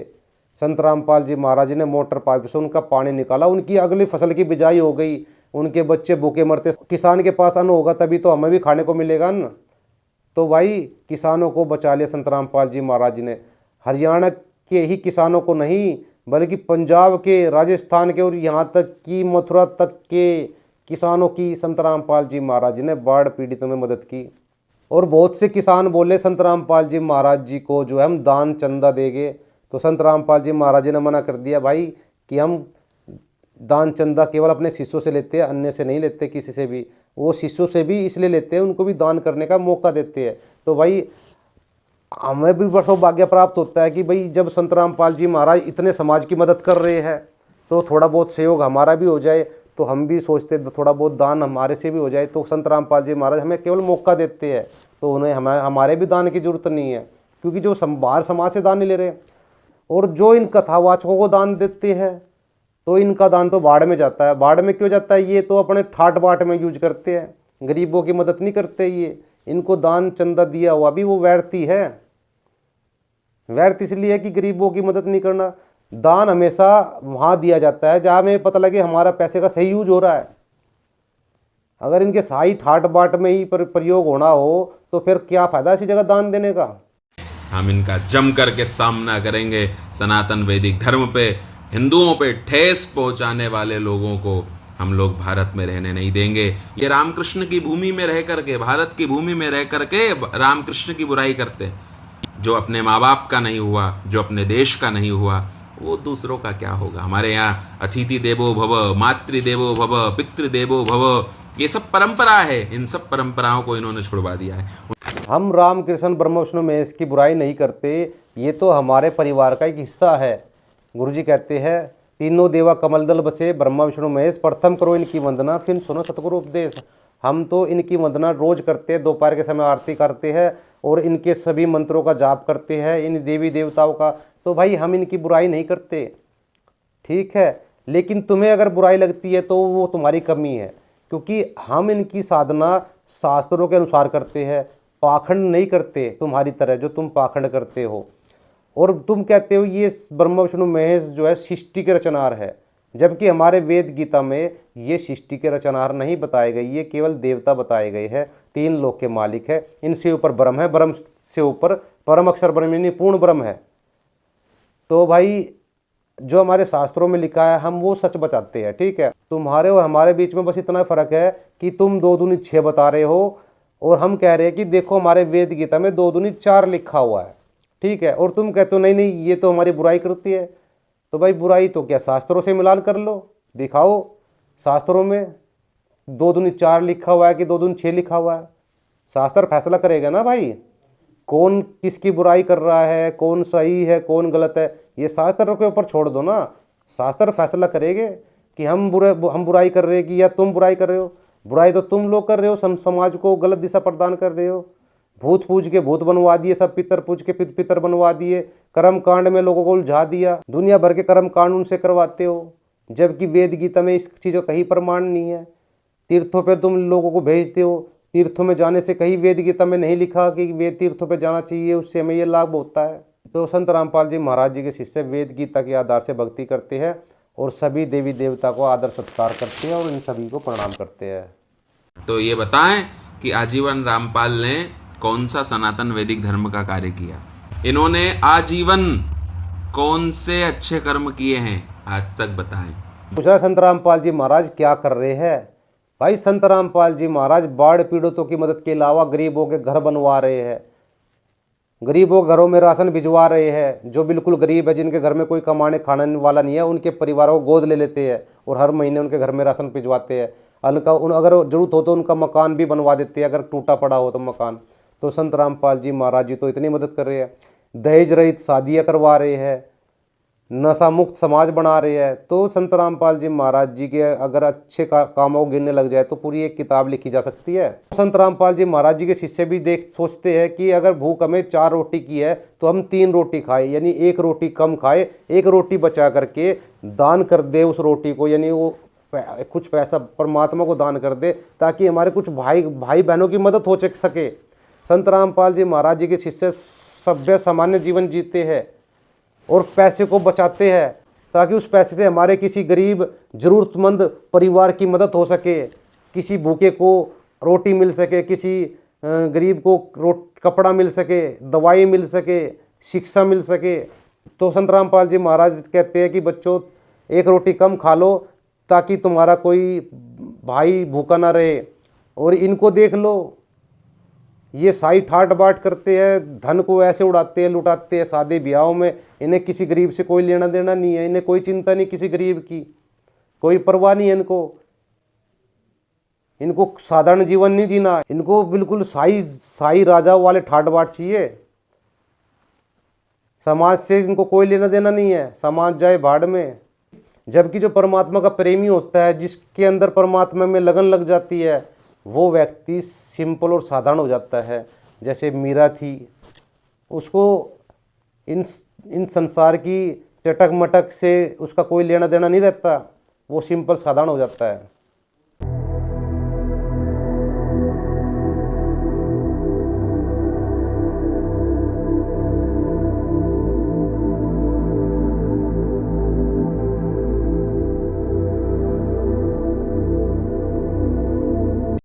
संत रामपाल जी महाराज जी ने मोटर पाइप से उनका पानी निकाला, उनकी अगली फसल की बिजाई हो गई, उनके बच्चे भूखे मरते। किसान के पास अन्न होगा तभी तो हमें भी खाने को मिलेगा न। तो भाई किसानों को बचा लिया संत रामपाल जी महाराज जी ने। हरियाणा के ही किसानों को नहीं बल्कि पंजाब के, राजस्थान के और यहाँ तक कि मथुरा तक के किसानों की संत रामपाल जी महाराज जी ने बाढ़ पीड़ितों में मदद की। और बहुत से किसान बोले संत रामपाल जी महाराज जी को जो है हम दान चंदा देंगे, तो संत रामपाल जी महाराज जी ने मना कर दिया भाई कि हम दान चंदा केवल अपने शिष्यों से लेते हैं, अन्य से नहीं लेते किसी से भी। वो शिष्यों से भी इसलिए लेते हैं उनको भी दान करने का मौका देते हैं। तो भाई हमें भी बड़ा सौभाग्य प्राप्त होता है कि भाई जब संत रामपाल जी महाराज इतने समाज की मदद कर रहे हैं तो थोड़ा बहुत सहयोग हमारा भी हो जाए। तो हम भी सोचते थोड़ा बहुत दान हमारे से भी हो जाए। तो संत रामपाल जी महाराज हमें केवल मौका देते हैं, तो उन्हें हमारे भी दान की जरूरत नहीं है, क्योंकि जो बाहर समाज से दान नहीं ले रहे। और जो इन कथावाचकों को दान देते हैं तो इनका दान तो बाढ़ में जाता है। बाढ़ में क्यों जाता है? ये तो अपने ठाट बाट में यूज करते हैं, गरीबों की मदद नहीं करते। ये इनको दान चंदा दिया हुआ भी वो व्यर्थी है। व्यर्थ इसलिए है कि गरीबों की मदद नहीं करना। दान हमेशा वहाँ दिया जाता है जहाँ हमें पता लगे हमारा पैसे का सही यूज हो रहा है। अगर इनके सही ठाट बाट में ही प्रयोग होना हो तो फिर क्या फ़ायदा ऐसी जगह दान देने का।
हम इनका जम करके सामना करेंगे। सनातन वैदिक धर्म पे, हिंदुओं पे ठेस पहुंचाने वाले लोगों को हम लोग भारत में रहने नहीं देंगे। ये रामकृष्ण की भूमि में रह करके, भारत की भूमि में रह करके रामकृष्ण की बुराई करते हैं। जो अपने माँ बाप का नहीं हुआ, जो अपने देश का नहीं हुआ, वो दूसरों का क्या होगा। हमारे यहाँ अतिथि देवो भव, मातृदेवो भव, पितृदेवो भव, ये सब परंपरा है। इन सब परंपराओं को इन्होंने छुड़वा दिया है।
हम रामकृष्ण ब्रह्म विष्णु महेश की बुराई नहीं करते, ये तो हमारे परिवार का एक हिस्सा है। गुरुजी कहते हैं तीनों देवा कमलदल बसे, ब्रह्मा विष्णु महेश, प्रथम करो इनकी वंदना फिर सुनो सतगुरु उपदेश। हम तो इनकी वंदना रोज करते हैं, दोपहर के समय आरती करते हैं और इनके सभी मंत्रों का जाप करते हैं, इन देवी देवताओं का। तो भाई हम इनकी बुराई नहीं करते, ठीक है। लेकिन तुम्हें अगर बुराई लगती है तो वो तुम्हारी कमी है, क्योंकि हम इनकी साधना शास्त्रों के अनुसार करते हैं, पाखंड नहीं करते तुम्हारी तरह जो तुम पाखंड करते हो। और तुम कहते हो ये ब्रह्मा विष्णु महेश जो है सृष्टि के रचनार है, जबकि हमारे वेद गीता में ये सृष्टि के रचनार नहीं बताए गए, ये केवल देवता बताए गए हैं। 3 लोक के मालिक है, इनसे ऊपर ब्रह्म है, ब्रह्म से ऊपर परम अक्षर ब्रह्म यानी पूर्ण ब्रह्म है। तो भाई जो हमारे शास्त्रों में लिखा है हम वो सच बताते हैं, ठीक है। तुम्हारे और हमारे बीच में बस इतना फ़र्क है कि तुम 2 दूनी 6 बता रहे हो और हम कह रहे हैं कि देखो हमारे वेद गीता में 2 दूनी 4 लिखा हुआ है, ठीक है। और तुम कहते हो नहीं नहीं ये तो हमारी बुराई करती है। तो भाई बुराई तो क्या शास्त्रों से मिलान कर लो, दिखाओ शास्त्रों में 2 दूनी 4 लिखा हुआ है कि 2 दूनी 6 लिखा हुआ है। शास्त्र फैसला करेगा ना भाई, कौन किसकी बुराई कर रहा है, कौन सही है कौन गलत है, ये शास्त्र के ऊपर छोड़ दो ना। शास्त्र फैसला करेंगे कि हम बुराई कर रहे हैं कि या तुम बुराई कर रहे हो। बुराई तो तुम लोग कर रहे हो, समाज को गलत दिशा प्रदान कर रहे हो। भूत पूज के भूत बनवा दिए, सब पितर पूज के पितर बनवा दिए, कर्म कांड में लोगों को उलझा दिया, दुनिया भर के कर्म कांड उनसे करवाते हो, जबकि वेद गीता में इस चीज़ का कहीं प्रमाण नहीं है। तीर्थों पर तुम लोगों को भेजते हो, तीर्थों में जाने से कहीं वेद गीता में नहीं लिखा कि वेद तीर्थों पर जाना चाहिए, उससे हमें ये लाभ होता है। तो संत रामपाल जी महाराज जी के शिष्य वेद गीता के आधार से भक्ति करते हैं और सभी देवी देवता को आदर सत्कार करते हैं और इन सभी को प्रणाम करते हैं।
तो ये बताएं कि आजीवन रामपाल ने कौन सा सनातन वैदिक धर्म का कार्य किया। इन्होंने आजीवन कौन से अच्छे कर्म किए हैं आज तक बताएं।
दूसरा संत रामपाल जी महाराज क्या कर रहे हैं। भाई संत रामपाल जी महाराज बाढ़ पीड़ितों की मदद के अलावा गरीबों के घर बनवा रहे हैं, गरीबों के घरों में राशन भिजवा रहे हैं। जो बिल्कुल गरीब है, जिनके घर में कोई कमाने खाने वाला नहीं है, उनके परिवारों को गोद ले लेते हैं और हर महीने उनके घर में राशन भिजवाते हैं। अगर जरूरत हो तो उनका मकान भी बनवा देते हैं, अगर टूटा पड़ा हो तो मकान। तो संत रामपाल जी महाराज जी तो इतनी मदद कर रहे हैं। दहेज रहित शादियाँ करवा रहे हैं, नशा मुक्त समाज बना रहे हैं। तो संत रामपाल जी महाराज जी के अगर अच्छे कामों को गिनने लग जाए तो पूरी एक किताब लिखी जा सकती है। संत रामपाल जी महाराज जी के शिष्य भी सोचते हैं कि अगर भूख हमें 4 रोटी की है तो हम 3 रोटी खाए, यानी 1 रोटी कम खाए, 1 रोटी बचा करके दान कर दे उस रोटी को, यानी वो कुछ पैसा परमात्मा को दान कर दे, ताकि हमारे कुछ भाई बहनों की मदद हो सके। संत रामपाल जी महाराज जी के शिष्य सभ्य सामान्य जीवन जीते हैं और पैसे को बचाते हैं, ताकि उस पैसे से हमारे किसी गरीब ज़रूरतमंद परिवार की मदद हो सके, किसी भूखे को रोटी मिल सके, किसी गरीब को कपड़ा मिल सके, दवाई मिल सके, शिक्षा मिल सके। तो संत रामपाल जी महाराज कहते हैं कि बच्चों 1 रोटी कम खा लो ताकि तुम्हारा कोई भाई भूखा ना रहे। और इनको देख लो, ये साई ठाट बाट करते हैं, धन को ऐसे उड़ाते हैं, लुटाते हैं शादी ब्याहों में। इन्हें किसी गरीब से कोई लेना देना नहीं है, इन्हें कोई चिंता नहीं किसी गरीब की, कोई परवाह नहीं है इनको साधारण जीवन नहीं जीना, इनको बिल्कुल साई राजा वाले ठाट बाट चाहिए। समाज से इनको कोई लेना देना नहीं है, समाज जाए भाड़ में। जबकि जो परमात्मा का प्रेमी होता है, जिसके अंदर परमात्मा में लगन लग जाती है, वो व्यक्ति सिंपल और साधारण हो जाता है। जैसे मीरा थी, उसको इन संसार की चटक मटक से उसका कोई लेना देना नहीं रहता, वो सिंपल साधारण हो जाता है।